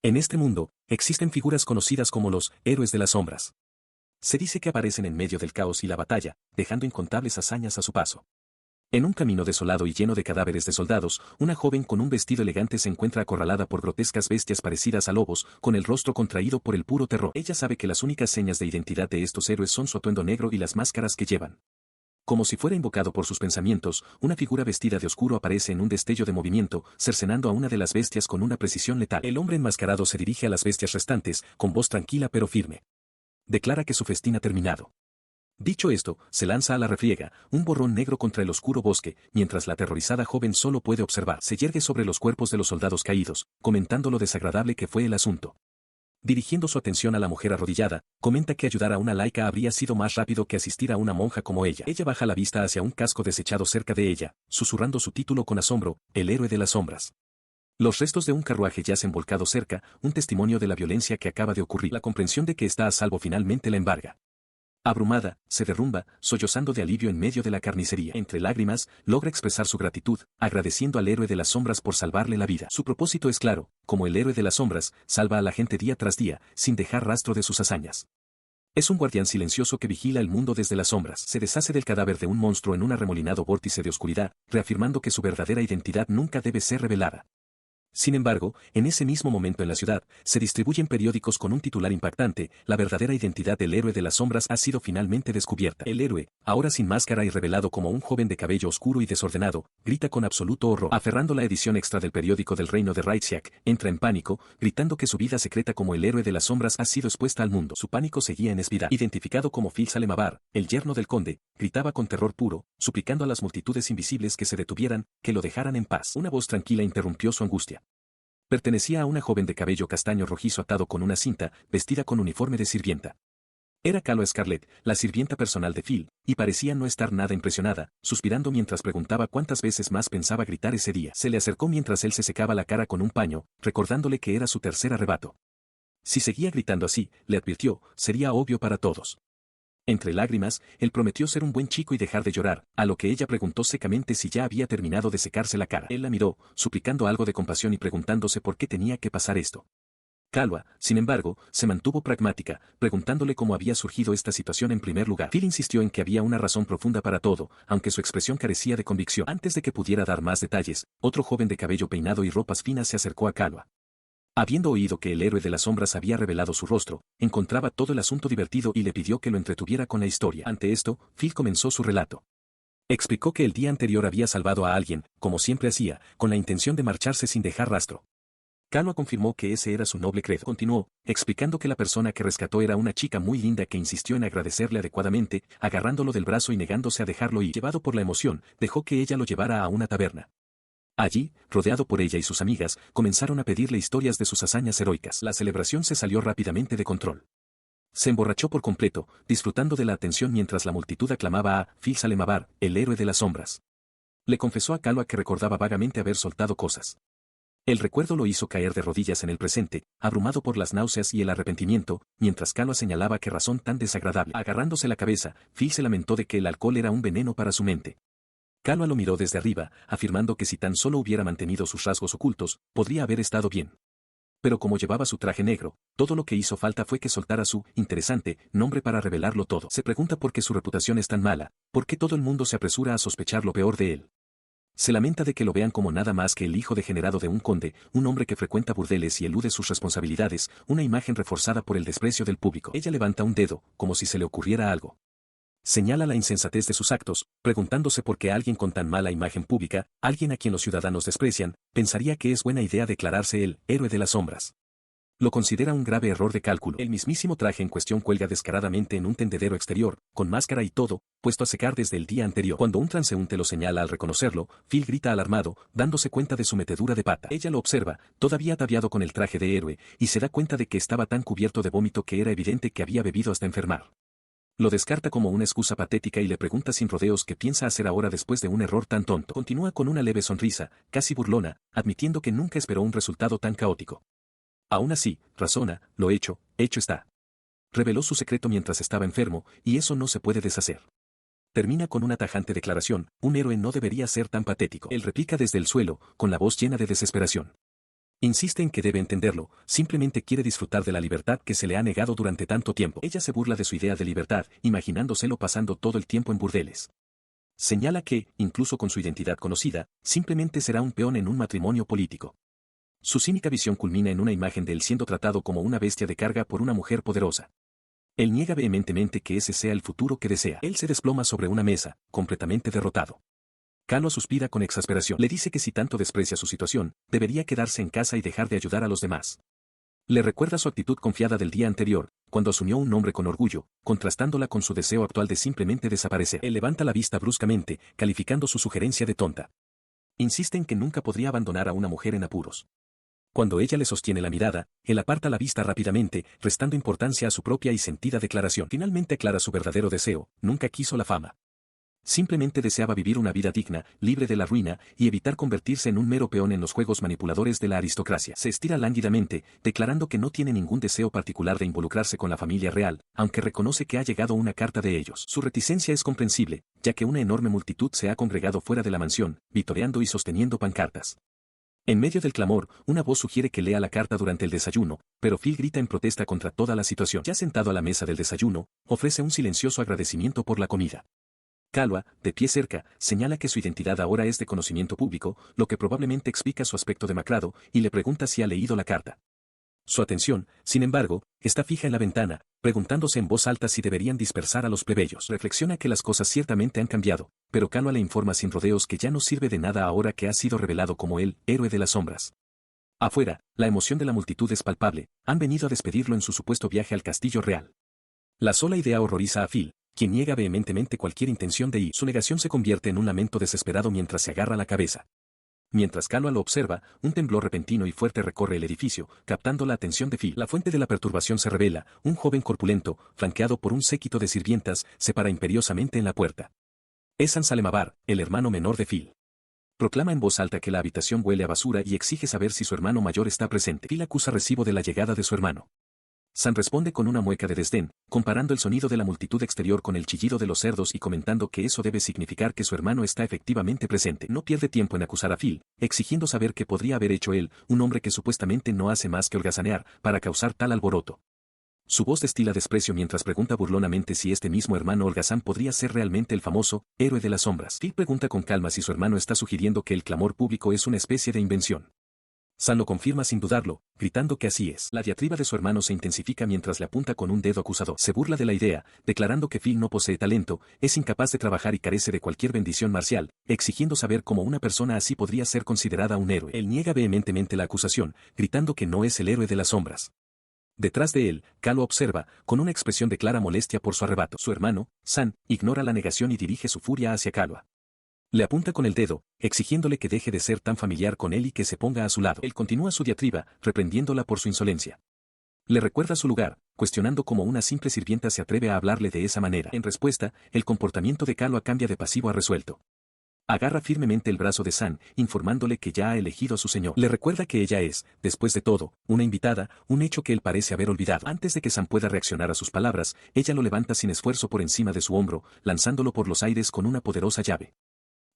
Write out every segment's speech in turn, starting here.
En este mundo, existen figuras conocidas como los héroes de las sombras. Se dice que aparecen en medio del caos y la batalla, dejando incontables hazañas a su paso. En un camino desolado y lleno de cadáveres de soldados, una joven con un vestido elegante se encuentra acorralada por grotescas bestias parecidas a lobos, con el rostro contraído por el puro terror. Ella sabe que las únicas señas de identidad de estos héroes son su atuendo negro y las máscaras que llevan. Como si fuera invocado por sus pensamientos, una figura vestida de oscuro aparece en un destello de movimiento, cercenando a una de las bestias con una precisión letal. El hombre enmascarado se dirige a las bestias restantes, con voz tranquila pero firme. Declara que su festín ha terminado. Dicho esto, se lanza a la refriega, un borrón negro contra el oscuro bosque, mientras la aterrorizada joven solo puede observar. Se yergue sobre los cuerpos de los soldados caídos, comentando lo desagradable que fue el asunto. Dirigiendo su atención a la mujer arrodillada, comenta que ayudar a una laica habría sido más rápido que asistir a una monja como ella. Ella baja la vista hacia un casco desechado cerca de ella, susurrando su título con asombro, El héroe de las sombras. Los restos de un carruaje yacen volcados cerca, un testimonio de la violencia que acaba de ocurrir. La comprensión de que está a salvo finalmente la embarga. Abrumada, se derrumba, sollozando de alivio en medio de la carnicería. Entre lágrimas, logra expresar su gratitud, agradeciendo al héroe de las sombras por salvarle la vida. Su propósito es claro, como el héroe de las sombras, salva a la gente día tras día, sin dejar rastro de sus hazañas. Es un guardián silencioso que vigila el mundo desde las sombras. Se deshace del cadáver de un monstruo en un arremolinado vórtice de oscuridad, reafirmando que su verdadera identidad nunca debe ser revelada. Sin embargo, en ese mismo momento en la ciudad, se distribuyen periódicos con un titular impactante, la verdadera identidad del héroe de las sombras ha sido finalmente descubierta. El héroe, ahora sin máscara y revelado como un joven de cabello oscuro y desordenado, grita con absoluto horror. Aferrando la edición extra del periódico del reino de Raitsiak, entra en pánico, gritando que su vida secreta como el héroe de las sombras ha sido expuesta al mundo. Su pánico seguía en espiral. Identificado como Phil Salemabar, el yerno del conde, gritaba con terror puro, suplicando a las multitudes invisibles que se detuvieran, que lo dejaran en paz. Una voz tranquila interrumpió su angustia. Pertenecía a una joven de cabello castaño rojizo atado con una cinta, vestida con uniforme de sirvienta. Era Calo Scarlett, la sirvienta personal de Phil, y parecía no estar nada impresionada, suspirando mientras preguntaba cuántas veces más pensaba gritar ese día. Se le acercó mientras él se secaba la cara con un paño, recordándole que era su tercer arrebato. Si seguía gritando así, le advirtió, sería obvio para todos. Entre lágrimas, él prometió ser un buen chico y dejar de llorar, a lo que ella preguntó secamente si ya había terminado de secarse la cara. Él la miró, suplicando algo de compasión y preguntándose por qué tenía que pasar esto. Calva, sin embargo, se mantuvo pragmática, preguntándole cómo había surgido esta situación en primer lugar. Phil insistió en que había una razón profunda para todo, aunque su expresión carecía de convicción. Antes de que pudiera dar más detalles, otro joven de cabello peinado y ropas finas se acercó a Calva. Habiendo oído que el héroe de las sombras había revelado su rostro, encontraba todo el asunto divertido y le pidió que lo entretuviera con la historia. Ante esto, Phil comenzó su relato. Explicó que el día anterior había salvado a alguien, como siempre hacía, con la intención de marcharse sin dejar rastro. Calva confirmó que ese era su noble credo. Continuó, explicando que la persona que rescató era una chica muy linda que insistió en agradecerle adecuadamente, agarrándolo del brazo y negándose a dejarlo ir. Llevado por la emoción, dejó que ella lo llevara a una taberna. Allí, rodeado por ella y sus amigas, comenzaron a pedirle historias de sus hazañas heroicas. La celebración se salió rápidamente de control. Se emborrachó por completo, disfrutando de la atención mientras la multitud aclamaba a Phil Salemabar, el héroe de las sombras. Le confesó a Calva que recordaba vagamente haber soltado cosas. El recuerdo lo hizo caer de rodillas en el presente, abrumado por las náuseas y el arrepentimiento, mientras Calva señalaba qué razón tan desagradable. Agarrándose la cabeza, Phil se lamentó de que el alcohol era un veneno para su mente. Calva lo miró desde arriba, afirmando que si tan solo hubiera mantenido sus rasgos ocultos, podría haber estado bien. Pero como llevaba su traje negro, todo lo que hizo falta fue que soltara su interesante nombre para revelarlo todo. Se pregunta por qué su reputación es tan mala, por qué todo el mundo se apresura a sospechar lo peor de él. Se lamenta de que lo vean como nada más que el hijo degenerado de un conde, un hombre que frecuenta burdeles y elude sus responsabilidades, una imagen reforzada por el desprecio del público. Ella levanta un dedo, como si se le ocurriera algo. Señala la insensatez de sus actos, preguntándose por qué alguien con tan mala imagen pública, alguien a quien los ciudadanos desprecian, pensaría que es buena idea declararse el héroe de las sombras. Lo considera un grave error de cálculo. El mismísimo traje en cuestión cuelga descaradamente en un tendedero exterior, con máscara y todo, puesto a secar desde el día anterior. Cuando un transeúnte lo señala al reconocerlo, Phil grita alarmado, dándose cuenta de su metedura de pata. Ella lo observa, todavía ataviado con el traje de héroe, y se da cuenta de que estaba tan cubierto de vómito que era evidente que había bebido hasta enfermar. Lo descarta como una excusa patética y le pregunta sin rodeos qué piensa hacer ahora después de un error tan tonto. Continúa con una leve sonrisa, casi burlona, admitiendo que nunca esperó un resultado tan caótico. Aún así, razona, lo hecho está. Reveló su secreto mientras estaba enfermo, y eso no se puede deshacer. Termina con una tajante declaración, un héroe no debería ser tan patético. Él replica desde el suelo, con la voz llena de desesperación. Insiste en que debe entenderlo, simplemente quiere disfrutar de la libertad que se le ha negado durante tanto tiempo. Ella se burla de su idea de libertad, imaginándoselo pasando todo el tiempo en burdeles. Señala que, incluso con su identidad conocida, simplemente será un peón en un matrimonio político. Su cínica visión culmina en una imagen de él siendo tratado como una bestia de carga por una mujer poderosa. Él niega vehementemente que ese sea el futuro que desea. Él se desploma sobre una mesa, completamente derrotado. Kalua suspira con exasperación. Le dice que si tanto desprecia su situación, debería quedarse en casa y dejar de ayudar a los demás. Le recuerda su actitud confiada del día anterior, cuando asumió un nombre con orgullo, contrastándola con su deseo actual de simplemente desaparecer. Él levanta la vista bruscamente, calificando su sugerencia de tonta. Insiste en que nunca podría abandonar a una mujer en apuros. Cuando ella le sostiene la mirada, él aparta la vista rápidamente, restando importancia a su propia y sentida declaración. Finalmente aclara su verdadero deseo, nunca quiso la fama. Simplemente deseaba vivir una vida digna, libre de la ruina, y evitar convertirse en un mero peón en los juegos manipuladores de la aristocracia. Se estira lánguidamente, declarando que no tiene ningún deseo particular de involucrarse con la familia real, aunque reconoce que ha llegado una carta de ellos. Su reticencia es comprensible, ya que una enorme multitud se ha congregado fuera de la mansión, vitoreando y sosteniendo pancartas. En medio del clamor, una voz sugiere que lea la carta durante el desayuno, pero Phil grita en protesta contra toda la situación. Ya sentado a la mesa del desayuno, ofrece un silencioso agradecimiento por la comida. Kalua, de pie cerca, señala que su identidad ahora es de conocimiento público, lo que probablemente explica su aspecto demacrado, y le pregunta si ha leído la carta. Su atención, sin embargo, está fija en la ventana, preguntándose en voz alta si deberían dispersar a los plebeyos. Reflexiona que las cosas ciertamente han cambiado, pero Kalua le informa sin rodeos que ya no sirve de nada ahora que ha sido revelado como el héroe de las sombras. Afuera, la emoción de la multitud es palpable, han venido a despedirlo en su supuesto viaje al castillo real. La sola idea horroriza a Phil, quien niega vehementemente cualquier intención de ir. Su negación se convierte en un lamento desesperado mientras se agarra la cabeza. Mientras Kalua lo observa, un temblor repentino y fuerte recorre el edificio, captando la atención de Phil. La fuente de la perturbación se revela, un joven corpulento, flanqueado por un séquito de sirvientas, se para imperiosamente en la puerta. Es Sansalemabar, el hermano menor de Phil. Proclama en voz alta que la habitación huele a basura y exige saber si su hermano mayor está presente. Phil acusa recibo de la llegada de su hermano. San responde con una mueca de desdén, comparando el sonido de la multitud exterior con el chillido de los cerdos y comentando que eso debe significar que su hermano está efectivamente presente. No pierde tiempo en acusar a Phil, exigiendo saber qué podría haber hecho él, un hombre que supuestamente no hace más que holgazanear, para causar tal alboroto. Su voz destila desprecio mientras pregunta burlonamente si este mismo hermano holgazán podría ser realmente el famoso héroe de las sombras. Phil pregunta con calma si su hermano está sugiriendo que el clamor público es una especie de invención. San lo confirma sin dudarlo, gritando que así es. La diatriba de su hermano se intensifica mientras le apunta con un dedo acusador. Se burla de la idea, declarando que Phil no posee talento, es incapaz de trabajar y carece de cualquier bendición marcial, exigiendo saber cómo una persona así podría ser considerada un héroe. Él niega vehementemente la acusación, gritando que no es el héroe de las sombras. Detrás de él, Kalua observa, con una expresión de clara molestia por su arrebato. Su hermano, San, ignora la negación y dirige su furia hacia Kalua. Le apunta con el dedo, exigiéndole que deje de ser tan familiar con él y que se ponga a su lado. Él continúa su diatriba, reprendiéndola por su insolencia. Le recuerda su lugar, cuestionando cómo una simple sirvienta se atreve a hablarle de esa manera. En respuesta, el comportamiento de Kalua cambia de pasivo a resuelto. Agarra firmemente el brazo de San, informándole que ya ha elegido a su señor. Le recuerda que ella es, después de todo, una invitada, un hecho que él parece haber olvidado. Antes de que San pueda reaccionar a sus palabras, ella lo levanta sin esfuerzo por encima de su hombro, lanzándolo por los aires con una poderosa llave.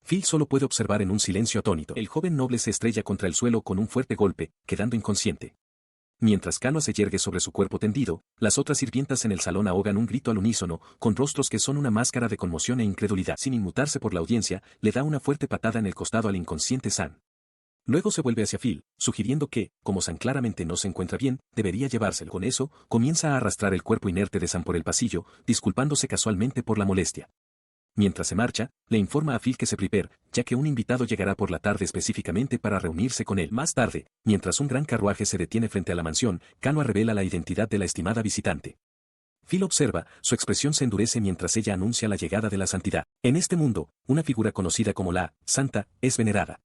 Phil solo puede observar en un silencio atónito. El joven noble se estrella contra el suelo con un fuerte golpe, quedando inconsciente. Mientras Kalua se yergue sobre su cuerpo tendido, las otras sirvientas en el salón ahogan un grito al unísono, con rostros que son una máscara de conmoción e incredulidad. Sin inmutarse por la audiencia, le da una fuerte patada en el costado al inconsciente San. Luego se vuelve hacia Phil, sugiriendo que, como San claramente no se encuentra bien, debería llevárselo. Con eso, comienza a arrastrar el cuerpo inerte de San por el pasillo, disculpándose casualmente por la molestia. Mientras se marcha, le informa a Phil que se prepare, ya que un invitado llegará por la tarde específicamente para reunirse con él. Más tarde, mientras un gran carruaje se detiene frente a la mansión, Kalua revela la identidad de la estimada visitante. Phil observa, su expresión se endurece mientras ella anuncia la llegada de la santidad. En este mundo, una figura conocida como la Santa es venerada.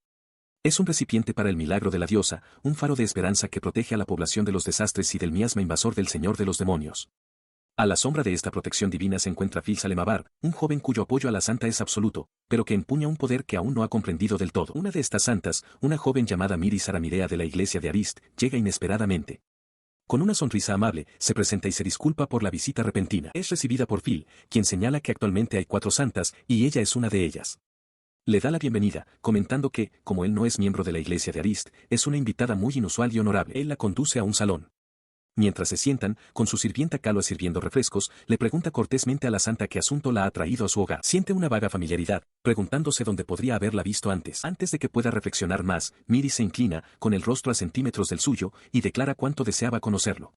Es un recipiente para el milagro de la diosa, un faro de esperanza que protege a la población de los desastres y del miasma invasor del Señor de los demonios. A la sombra de esta protección divina se encuentra Phil Salemabar, un joven cuyo apoyo a la santa es absoluto, pero que empuña un poder que aún no ha comprendido del todo. Una de estas santas, una joven llamada Miri Saramirea de la iglesia de Arist, llega inesperadamente. Con una sonrisa amable, se presenta y se disculpa por la visita repentina. Es recibida por Phil, quien señala que actualmente hay 4 santas, y ella es una de ellas. Le da la bienvenida, comentando que, como él no es miembro de la iglesia de Arist, es una invitada muy inusual y honorable. Él la conduce a un salón. Mientras se sientan, con su sirvienta Calua sirviendo refrescos, le pregunta cortésmente a la santa qué asunto la ha traído a su hogar. Siente una vaga familiaridad, preguntándose dónde podría haberla visto antes. Antes de que pueda reflexionar más, Miri se inclina, con el rostro a centímetros del suyo, y declara cuánto deseaba conocerlo.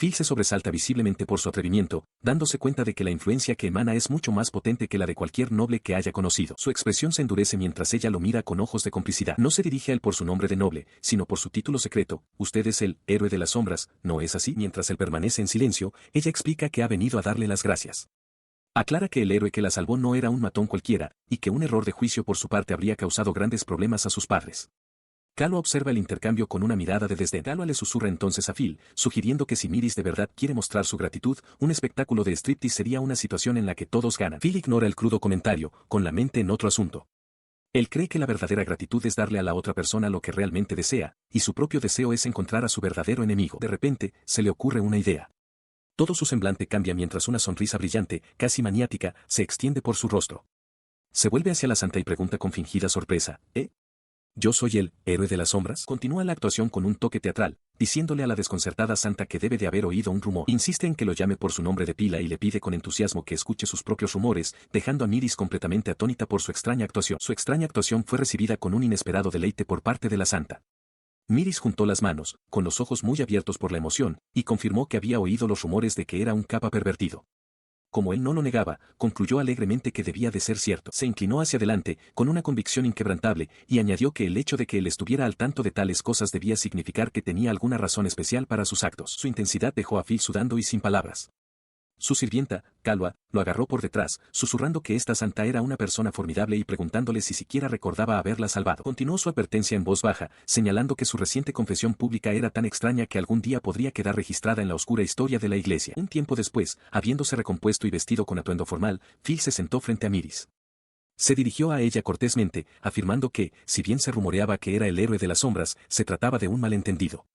Phil se sobresalta visiblemente por su atrevimiento, dándose cuenta de que la influencia que emana es mucho más potente que la de cualquier noble que haya conocido. Su expresión se endurece mientras ella lo mira con ojos de complicidad. No se dirige a él por su nombre de noble, sino por su título secreto. Usted es el héroe de las sombras, ¿no es así? Mientras él permanece en silencio, ella explica que ha venido a darle las gracias. Aclara que el héroe que la salvó no era un matón cualquiera, y que un error de juicio por su parte habría causado grandes problemas a sus padres. Calua observa el intercambio con una mirada de desdén. Calua le susurra entonces a Phil, sugiriendo que si Miris de verdad quiere mostrar su gratitud, un espectáculo de striptease sería una situación en la que todos ganan. Phil ignora el crudo comentario, con la mente en otro asunto. Él cree que la verdadera gratitud es darle a la otra persona lo que realmente desea, y su propio deseo es encontrar a su verdadero enemigo. De repente, se le ocurre una idea. Todo su semblante cambia mientras una sonrisa brillante, casi maniática, se extiende por su rostro. Se vuelve hacia la santa y pregunta con fingida sorpresa, ¿Yo soy el héroe de las sombras? Continúa la actuación con un toque teatral, diciéndole a la desconcertada santa que debe de haber oído un rumor. Insiste en que lo llame por su nombre de pila y le pide con entusiasmo que escuche sus propios rumores, dejando a Miris completamente atónita por su extraña actuación. Su extraña actuación fue recibida con un inesperado deleite por parte de la santa. Miris juntó las manos, con los ojos muy abiertos por la emoción, y confirmó que había oído los rumores de que era un capa pervertido. Como él no lo negaba, concluyó alegremente que debía de ser cierto. Se inclinó hacia adelante, con una convicción inquebrantable, y añadió que el hecho de que él estuviera al tanto de tales cosas debía significar que tenía alguna razón especial para sus actos. Su intensidad dejó a Phil sudando y sin palabras. Su sirvienta, Calua, lo agarró por detrás, susurrando que esta santa era una persona formidable y preguntándole si siquiera recordaba haberla salvado. Continuó su advertencia en voz baja, señalando que su reciente confesión pública era tan extraña que algún día podría quedar registrada en la oscura historia de la iglesia. Un tiempo después, habiéndose recompuesto y vestido con atuendo formal, Phil se sentó frente a Miris. Se dirigió a ella cortésmente, afirmando que, si bien se rumoreaba que era el héroe de las sombras, se trataba de un malentendido.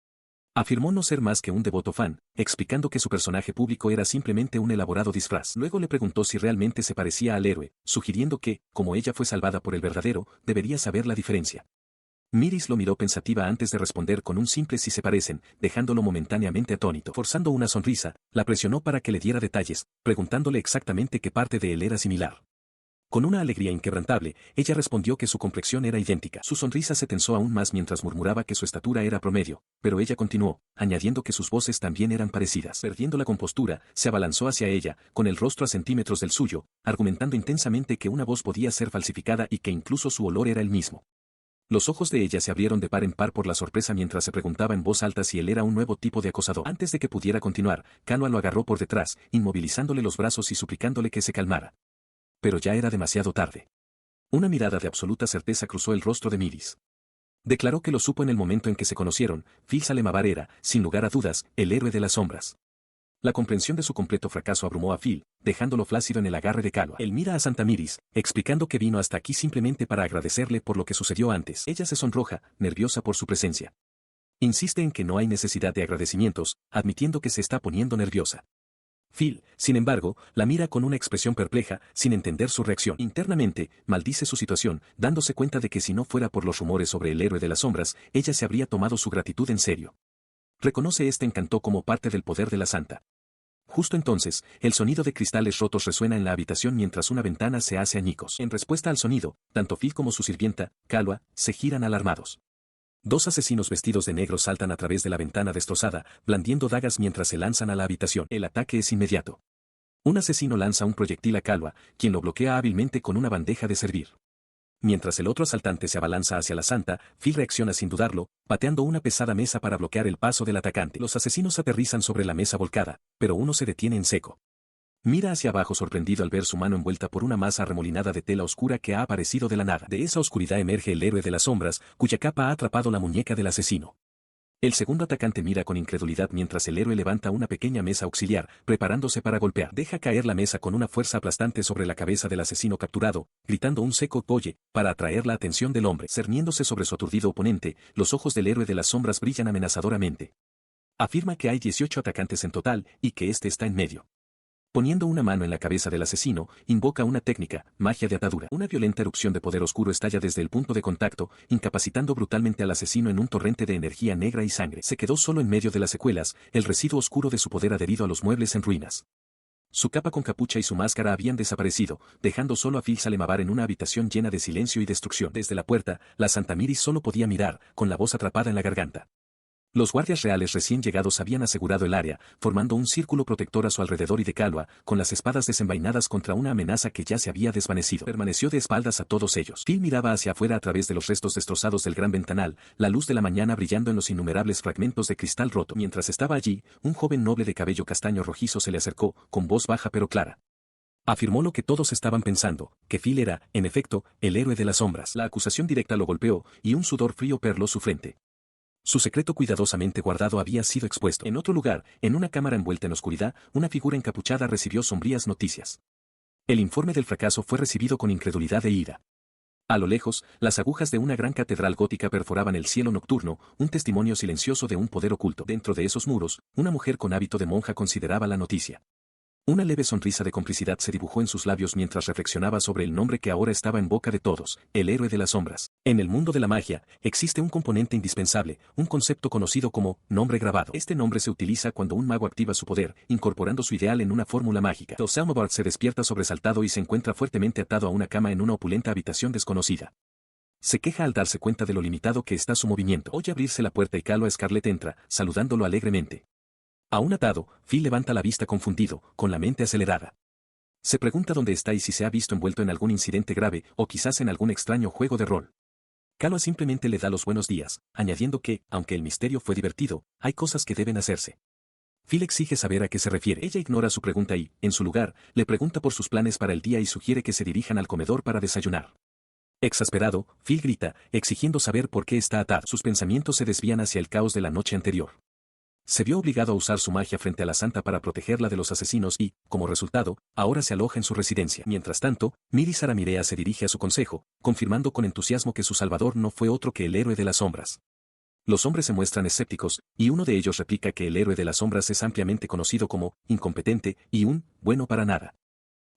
Afirmó no ser más que un devoto fan, explicando que su personaje público era simplemente un elaborado disfraz. Luego le preguntó si realmente se parecía al héroe, sugiriendo que, como ella fue salvada por el verdadero, debería saber la diferencia. Miris lo miró pensativa antes de responder con un simple si se parecen, dejándolo momentáneamente atónito. Forzando una sonrisa, la presionó para que le diera detalles, preguntándole exactamente qué parte de él era similar. Con una alegría inquebrantable, ella respondió que su complexión era idéntica. Su sonrisa se tensó aún más mientras murmuraba que su estatura era promedio, pero ella continuó, añadiendo que sus voces también eran parecidas. Perdiendo la compostura, se abalanzó hacia ella, con el rostro a centímetros del suyo, argumentando intensamente que una voz podía ser falsificada y que incluso su olor era el mismo. Los ojos de ella se abrieron de par en par por la sorpresa mientras se preguntaba en voz alta si él era un nuevo tipo de acosador. Antes de que pudiera continuar, Calua lo agarró por detrás, inmovilizándole los brazos y suplicándole que se calmara. Pero ya era demasiado tarde. Una mirada de absoluta certeza cruzó el rostro de Miris. Declaró que lo supo en el momento en que se conocieron. Phil Salemavar era, sin lugar a dudas, el héroe de las sombras. La comprensión de su completo fracaso abrumó a Phil, dejándolo flácido en el agarre de Calua. Él mira a Santa Miris, explicando que vino hasta aquí simplemente para agradecerle por lo que sucedió antes. Ella se sonroja, nerviosa por su presencia. Insiste en que no hay necesidad de agradecimientos, admitiendo que se está poniendo nerviosa. Phil, sin embargo, la mira con una expresión perpleja, sin entender su reacción. Internamente, maldice su situación, dándose cuenta de que si no fuera por los rumores sobre el héroe de las sombras, ella se habría tomado su gratitud en serio. Reconoce este encanto como parte del poder de la santa. Justo entonces, el sonido de cristales rotos resuena en la habitación mientras una ventana se hace añicos. En respuesta al sonido, tanto Phil como su sirvienta, Calua, se giran alarmados. Dos asesinos vestidos de negro saltan a través de la ventana destrozada, blandiendo dagas mientras se lanzan a la habitación. El ataque es inmediato. Un asesino lanza un proyectil a Calua, quien lo bloquea hábilmente con una bandeja de servir. Mientras el otro asaltante se abalanza hacia la santa, Phil reacciona sin dudarlo, pateando una pesada mesa para bloquear el paso del atacante. Los asesinos aterrizan sobre la mesa volcada, pero uno se detiene en seco. Mira hacia abajo sorprendido al ver su mano envuelta por una masa arremolinada de tela oscura que ha aparecido de la nada. De esa oscuridad emerge el héroe de las sombras, cuya capa ha atrapado la muñeca del asesino. El segundo atacante mira con incredulidad mientras el héroe levanta una pequeña mesa auxiliar, preparándose para golpear. Deja caer la mesa con una fuerza aplastante sobre la cabeza del asesino capturado, gritando un seco «oye», para atraer la atención del hombre. Cerniéndose sobre su aturdido oponente, los ojos del héroe de las sombras brillan amenazadoramente. Afirma que hay 18 atacantes en total, y que este está en medio. Poniendo una mano en la cabeza del asesino, invoca una técnica, magia de atadura. Una violenta erupción de poder oscuro estalla desde el punto de contacto, incapacitando brutalmente al asesino en un torrente de energía negra y sangre. Se quedó solo en medio de las secuelas, el residuo oscuro de su poder adherido a los muebles en ruinas. Su capa con capucha y su máscara habían desaparecido, dejando solo a Phil Salemavar en una habitación llena de silencio y destrucción. Desde la puerta, la Santa Miris solo podía mirar, con la voz atrapada en la garganta. Los guardias reales recién llegados habían asegurado el área, formando un círculo protector a su alrededor y de Calua, con las espadas desenvainadas contra una amenaza que ya se había desvanecido. Permaneció de espaldas a todos ellos. Phil miraba hacia afuera a través de los restos destrozados del gran ventanal, la luz de la mañana brillando en los innumerables fragmentos de cristal roto. Mientras estaba allí, un joven noble de cabello castaño rojizo se le acercó, con voz baja pero clara. Afirmó lo que todos estaban pensando, que Phil era, en efecto, el héroe de las sombras. La acusación directa lo golpeó, y un sudor frío perló su frente. Su secreto cuidadosamente guardado había sido expuesto. En otro lugar, en una cámara envuelta en oscuridad, una figura encapuchada recibió sombrías noticias. El informe del fracaso fue recibido con incredulidad e ira. A lo lejos, las agujas de una gran catedral gótica perforaban el cielo nocturno, un testimonio silencioso de un poder oculto. Dentro de esos muros, una mujer con hábito de monja consideraba la noticia. Una leve sonrisa de complicidad se dibujó en sus labios mientras reflexionaba sobre el nombre que ahora estaba en boca de todos, el héroe de las sombras. En el mundo de la magia, existe un componente indispensable, un concepto conocido como nombre grabado. Este nombre se utiliza cuando un mago activa su poder, incorporando su ideal en una fórmula mágica. Salemavar se despierta sobresaltado y se encuentra fuertemente atado a una cama en una opulenta habitación desconocida. Se queja al darse cuenta de lo limitado que está su movimiento. Oye abrirse la puerta y Calua Scarlet entra, saludándolo alegremente. Aún atado, Phil levanta la vista confundido, con la mente acelerada. Se pregunta dónde está y si se ha visto envuelto en algún incidente grave o quizás en algún extraño juego de rol. Calua simplemente le da los buenos días, añadiendo que, aunque el misterio fue divertido, hay cosas que deben hacerse. Phil exige saber a qué se refiere. Ella ignora su pregunta y, en su lugar, le pregunta por sus planes para el día y sugiere que se dirijan al comedor para desayunar. Exasperado, Phil grita, exigiendo saber por qué está atado. Sus pensamientos se desvían hacia el caos de la noche anterior. Se vio obligado a usar su magia frente a la santa para protegerla de los asesinos y, como resultado, ahora se aloja en su residencia. Mientras tanto, Miris Aramirea se dirige a su consejo, confirmando con entusiasmo que su salvador no fue otro que el héroe de las sombras. Los hombres se muestran escépticos, y uno de ellos replica que el héroe de las sombras es ampliamente conocido como incompetente y un bueno para nada.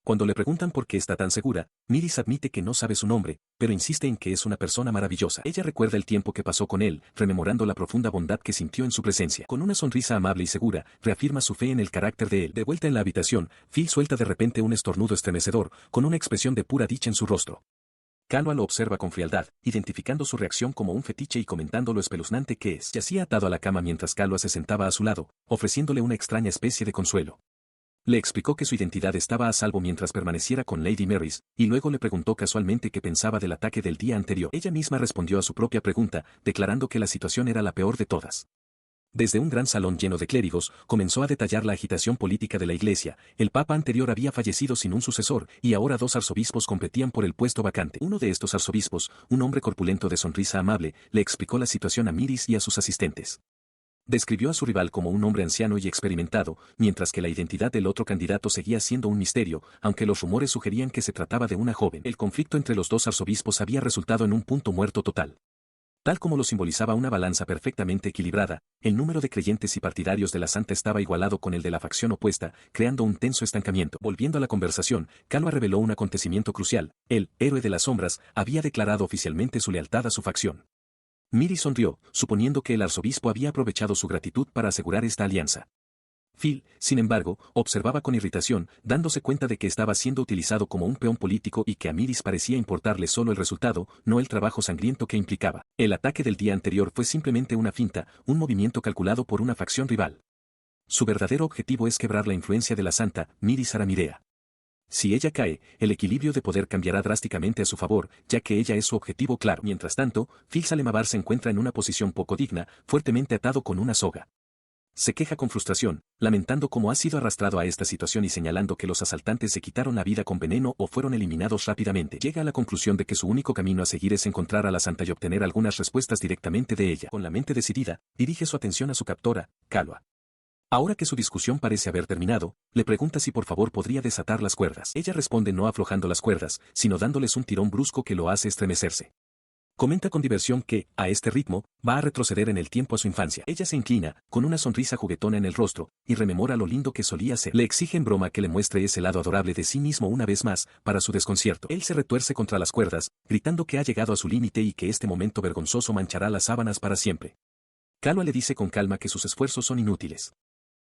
Cuando le preguntan por qué está tan segura, Miris admite que no sabe su nombre, pero insiste en que es una persona maravillosa. Ella recuerda el tiempo que pasó con él, rememorando la profunda bondad que sintió en su presencia. Con una sonrisa amable y segura, reafirma su fe en el carácter de él. De vuelta en la habitación, Phil suelta de repente un estornudo estremecedor, con una expresión de pura dicha en su rostro. Calua lo observa con frialdad, identificando su reacción como un fetiche y comentando lo espeluznante que es. Yacía atado a la cama mientras Calua se sentaba a su lado, ofreciéndole una extraña especie de consuelo. Le explicó que su identidad estaba a salvo mientras permaneciera con Lady Marys, y luego le preguntó casualmente qué pensaba del ataque del día anterior. Ella misma respondió a su propia pregunta, declarando que la situación era la peor de todas. Desde un gran salón lleno de clérigos, comenzó a detallar la agitación política de la iglesia. El papa anterior había fallecido sin un sucesor, y ahora dos arzobispos competían por el puesto vacante. Uno de estos arzobispos, un hombre corpulento de sonrisa amable, le explicó la situación a Miris y a sus asistentes. Describió a su rival como un hombre anciano y experimentado, mientras que la identidad del otro candidato seguía siendo un misterio, aunque los rumores sugerían que se trataba de una joven. El conflicto entre los dos arzobispos había resultado en un punto muerto total. Tal como lo simbolizaba una balanza perfectamente equilibrada, el número de creyentes y partidarios de la santa estaba igualado con el de la facción opuesta, creando un tenso estancamiento. Volviendo a la conversación, Calua reveló un acontecimiento crucial: el héroe de las sombras había declarado oficialmente su lealtad a su facción. Miris sonrió, suponiendo que el arzobispo había aprovechado su gratitud para asegurar esta alianza. Phil, sin embargo, observaba con irritación, dándose cuenta de que estaba siendo utilizado como un peón político y que a Miris parecía importarle solo el resultado, no el trabajo sangriento que implicaba. El ataque del día anterior fue simplemente una finta, un movimiento calculado por una facción rival. Su verdadero objetivo es quebrar la influencia de la santa, Miris Aramirea. Si ella cae, el equilibrio de poder cambiará drásticamente a su favor, ya que ella es su objetivo claro. Mientras tanto, Phil Salemavar se encuentra en una posición poco digna, fuertemente atado con una soga. Se queja con frustración, lamentando cómo ha sido arrastrado a esta situación y señalando que los asaltantes se quitaron la vida con veneno o fueron eliminados rápidamente. Llega a la conclusión de que su único camino a seguir es encontrar a la santa y obtener algunas respuestas directamente de ella. Con la mente decidida, dirige su atención a su captora, Calua. Ahora que su discusión parece haber terminado, le pregunta si por favor podría desatar las cuerdas. Ella responde no aflojando las cuerdas, sino dándoles un tirón brusco que lo hace estremecerse. Comenta con diversión que, a este ritmo, va a retroceder en el tiempo a su infancia. Ella se inclina, con una sonrisa juguetona en el rostro, y rememora lo lindo que solía ser. Le exige en broma que le muestre ese lado adorable de sí mismo una vez más, para su desconcierto. Él se retuerce contra las cuerdas, gritando que ha llegado a su límite y que este momento vergonzoso manchará las sábanas para siempre. Kahlua le dice con calma que sus esfuerzos son inútiles.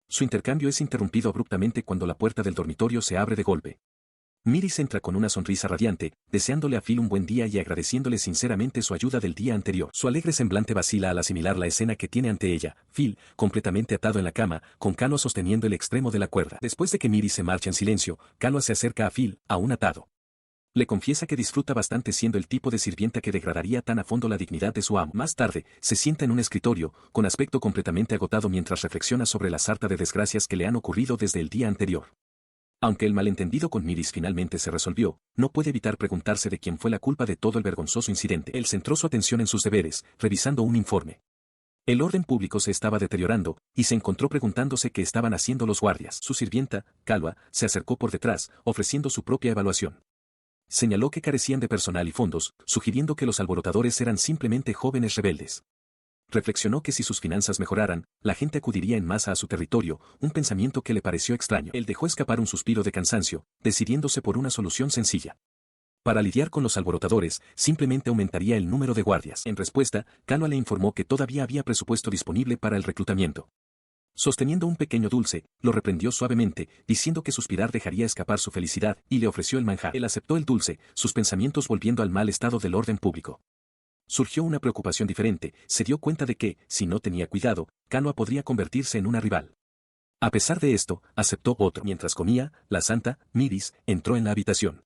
Su intercambio es interrumpido abruptamente cuando la puerta del dormitorio se abre de golpe. Myrис entra con una sonrisa radiante, deseándole a Phil un buen día y agradeciéndole sinceramente su ayuda del día anterior. Su alegre semblante vacila al asimilar la escena que tiene ante ella, Phil, completamente atado en la cama, con Kahlua sosteniendo el extremo de la cuerda. Después de que Myris se marcha en silencio, Kahlua se acerca a Phil, aún atado. Le confiesa que disfruta bastante siendo el tipo de sirvienta que degradaría tan a fondo la dignidad de su amo. Más tarde, se sienta en un escritorio, con aspecto completamente agotado mientras reflexiona sobre la sarta de desgracias que le han ocurrido desde el día anterior. Aunque el malentendido con Myris finalmente se resolvió, no puede evitar preguntarse de quién fue la culpa de todo el vergonzoso incidente. Él centró su atención en sus deberes, revisando un informe. El orden público se estaba deteriorando, y se encontró preguntándose qué estaban haciendo los guardias. Su sirvienta, Kahlua, se acercó por detrás, ofreciendo su propia evaluación. Señaló que carecían de personal y fondos, sugiriendo que los alborotadores eran simplemente jóvenes rebeldes. Reflexionó que si sus finanzas mejoraran, la gente acudiría en masa a su territorio, un pensamiento que le pareció extraño. Él dejó escapar un suspiro de cansancio, decidiéndose por una solución sencilla. Para lidiar con los alborotadores, simplemente aumentaría el número de guardias. En respuesta, Kahlua le informó que todavía había presupuesto disponible para el reclutamiento. Sosteniendo un pequeño dulce, lo reprendió suavemente, diciendo que suspirar dejaría escapar su felicidad, y le ofreció el manjar. Él aceptó el dulce, sus pensamientos volviendo al mal estado del orden público. Surgió una preocupación diferente, se dio cuenta de que, si no tenía cuidado, Kahlua podría convertirse en una rival. A pesar de esto, aceptó otro. Mientras comía, la santa, Myris, entró en la habitación.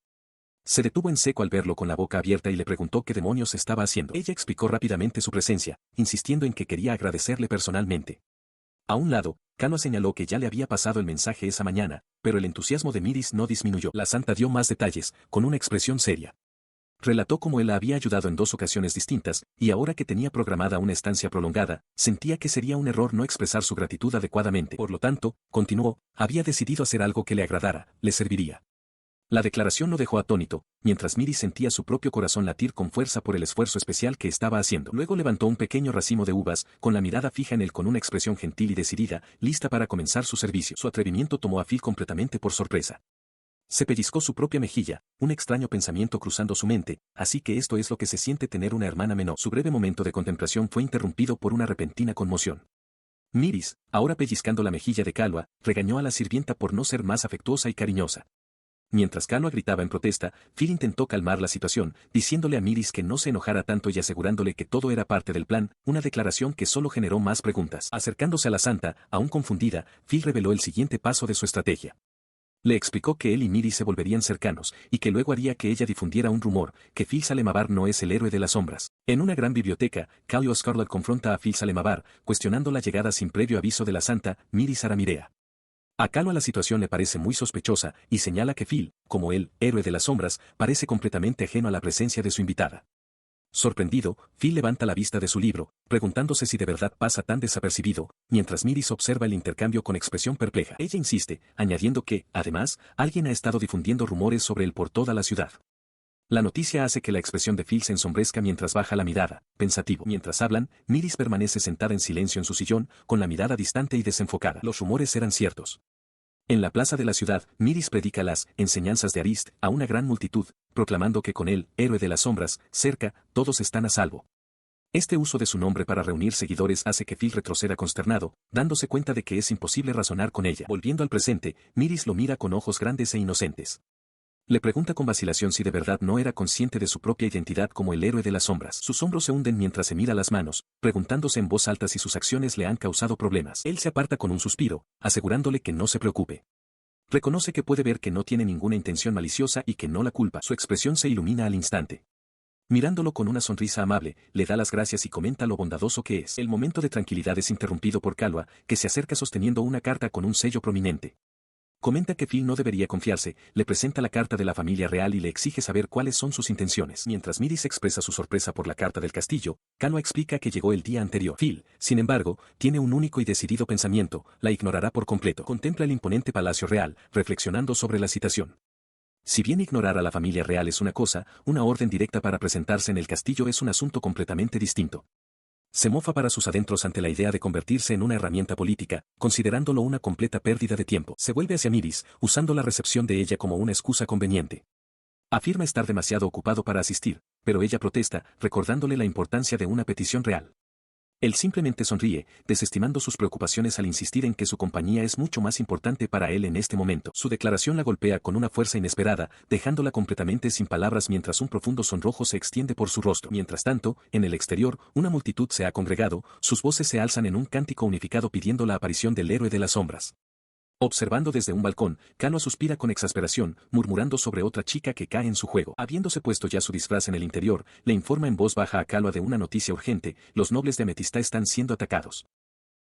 Se detuvo en seco al verlo con la boca abierta y le preguntó qué demonios estaba haciendo. Ella explicó rápidamente su presencia, insistiendo en que quería agradecerle personalmente. A un lado, Kahlua señaló que ya le había pasado el mensaje esa mañana, pero el entusiasmo de Myris no disminuyó. La santa dio más detalles, con una expresión seria. Relató cómo él la había ayudado en 2 ocasiones distintas, y ahora que tenía programada una estancia prolongada, sentía que sería un error no expresar su gratitud adecuadamente. Por lo tanto, continuó, había decidido hacer algo que le agradara, le serviría. La declaración lo dejó atónito, mientras Myris sentía su propio corazón latir con fuerza por el esfuerzo especial que estaba haciendo. Luego levantó un pequeño racimo de uvas, con la mirada fija en él con una expresión gentil y decidida, lista para comenzar su servicio. Su atrevimiento tomó a Phil completamente por sorpresa. Se pellizcó su propia mejilla, un extraño pensamiento cruzando su mente, así que esto es lo que se siente tener una hermana menor. Su breve momento de contemplación fue interrumpido por una repentina conmoción. Myris, ahora pellizcando la mejilla de Kahlua, regañó a la sirvienta por no ser más afectuosa y cariñosa. Mientras Kahlua gritaba en protesta, Phil intentó calmar la situación, diciéndole a Myris que no se enojara tanto y asegurándole que todo era parte del plan, una declaración que solo generó más preguntas. Acercándose a la santa, aún confundida, Phil reveló el siguiente paso de su estrategia. Le explicó que él y Myris se volverían cercanos, y que luego haría que ella difundiera un rumor, que Phil Salemavar no es el héroe de las sombras. En una gran biblioteca, Kahlua Scarlet confronta a Phil Salemavar, cuestionando la llegada sin previo aviso de la santa, Myris Aramirea. A Kahlua la situación le parece muy sospechosa, y señala que Phil, como el héroe de las sombras, parece completamente ajeno a la presencia de su invitada. Sorprendido, Phil levanta la vista de su libro, preguntándose si de verdad pasa tan desapercibido, mientras Myris observa el intercambio con expresión perpleja. Ella insiste, añadiendo que, además, alguien ha estado difundiendo rumores sobre él por toda la ciudad. La noticia hace que la expresión de Phil se ensombrezca mientras baja la mirada, pensativo. Mientras hablan, Myris permanece sentada en silencio en su sillón, con la mirada distante y desenfocada. Los rumores eran ciertos. En la plaza de la ciudad, Myris predica las enseñanzas de Arist a una gran multitud, proclamando que con él, héroe de las sombras, cerca, todos están a salvo. Este uso de su nombre para reunir seguidores hace que Phil retroceda consternado, dándose cuenta de que es imposible razonar con ella. Volviendo al presente, Myris lo mira con ojos grandes e inocentes. Le pregunta con vacilación si de verdad no era consciente de su propia identidad como el héroe de las sombras. Sus hombros se hunden mientras se mira las manos, preguntándose en voz alta si sus acciones le han causado problemas. Él se aparta con un suspiro, asegurándole que no se preocupe. Reconoce que puede ver que no tiene ninguna intención maliciosa y que no la culpa. Su expresión se ilumina al instante. Mirándolo con una sonrisa amable, le da las gracias y comenta lo bondadoso que es. El momento de tranquilidad es interrumpido por Kahlua, que se acerca sosteniendo una carta con un sello prominente. Comenta que Phil no debería confiarse, le presenta la carta de la familia real y le exige saber cuáles son sus intenciones. Mientras Myris expresa su sorpresa por la carta del castillo, Kahlua explica que llegó el día anterior. Phil, sin embargo, tiene un único y decidido pensamiento, la ignorará por completo. Contempla el imponente palacio real, reflexionando sobre la citación. Si bien ignorar a la familia real es una cosa, una orden directa para presentarse en el castillo es un asunto completamente distinto. Se mofa para sus adentros ante la idea de convertirse en una herramienta política, considerándolo una completa pérdida de tiempo. Se vuelve hacia Miris, usando la recepción de ella como una excusa conveniente. Afirma estar demasiado ocupado para asistir, pero ella protesta, recordándole la importancia de una petición real. Él simplemente sonríe, desestimando sus preocupaciones al insistir en que su compañía es mucho más importante para él en este momento. Su declaración la golpea con una fuerza inesperada, dejándola completamente sin palabras mientras un profundo sonrojo se extiende por su rostro. Mientras tanto, en el exterior, una multitud se ha congregado, sus voces se alzan en un cántico unificado pidiendo la aparición del héroe de las sombras. Observando desde un balcón, Kaloa suspira con exasperación, murmurando sobre otra chica que cae en su juego. Habiéndose puesto ya su disfraz en el interior, le informa en voz baja a Kaloa de una noticia urgente: los nobles de Ametista están siendo atacados.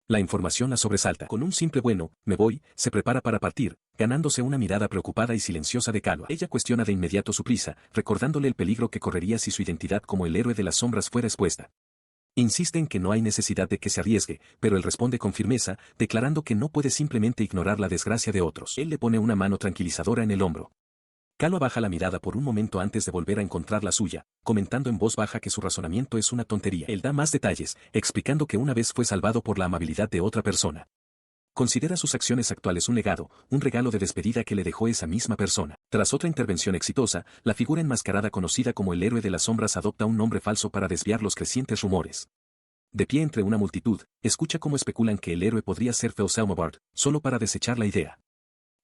La información la sobresalta. Con un simple bueno, me voy, se prepara para partir, ganándose una mirada preocupada y silenciosa de Kaloa. Ella cuestiona de inmediato su prisa, recordándole el peligro que correría si su identidad como el héroe de las sombras fuera expuesta. Insiste en que no hay necesidad de que se arriesgue, pero él responde con firmeza, declarando que no puede simplemente ignorar la desgracia de otros. Él le pone una mano tranquilizadora en el hombro. Kaloa baja la mirada por un momento antes de volver a encontrar la suya, comentando en voz baja que su razonamiento es una tontería. Él da más detalles, explicando que una vez fue salvado por la amabilidad de otra persona. Considera sus acciones actuales un legado, un regalo de despedida que le dejó esa misma persona. Tras otra intervención exitosa, la figura enmascarada conocida como el héroe de las sombras adopta un nombre falso para desviar los crecientes rumores. De pie entre una multitud, escucha cómo especulan que el héroe podría ser Feoselmobard, solo para desechar la idea.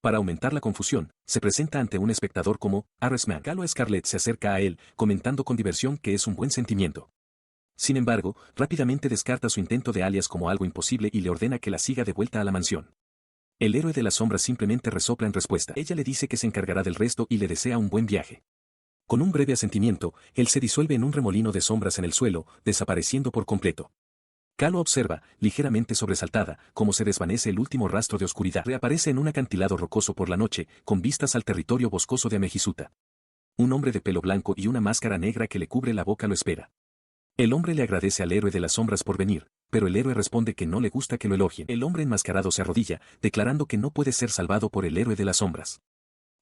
Para aumentar la confusión, se presenta ante un espectador como Aresman. Kaloa Scarlet se acerca a él, comentando con diversión que es un buen sentimiento. Sin embargo, rápidamente descarta su intento de alias como algo imposible y le ordena que la siga de vuelta a la mansión. El héroe de las sombras simplemente resopla en respuesta. Ella le dice que se encargará del resto y le desea un buen viaje. Con un breve asentimiento, él se disuelve en un remolino de sombras en el suelo, desapareciendo por completo. Kaloa observa, ligeramente sobresaltada, cómo se desvanece el último rastro de oscuridad. Reaparece en un acantilado rocoso por la noche, con vistas al territorio boscoso de Amejisuta. Un hombre de pelo blanco y una máscara negra que le cubre la boca lo espera. El hombre le agradece al héroe de las sombras por venir, pero el héroe responde que no le gusta que lo elogien. El hombre enmascarado se arrodilla, declarando que no puede ser salvado por el héroe de las sombras.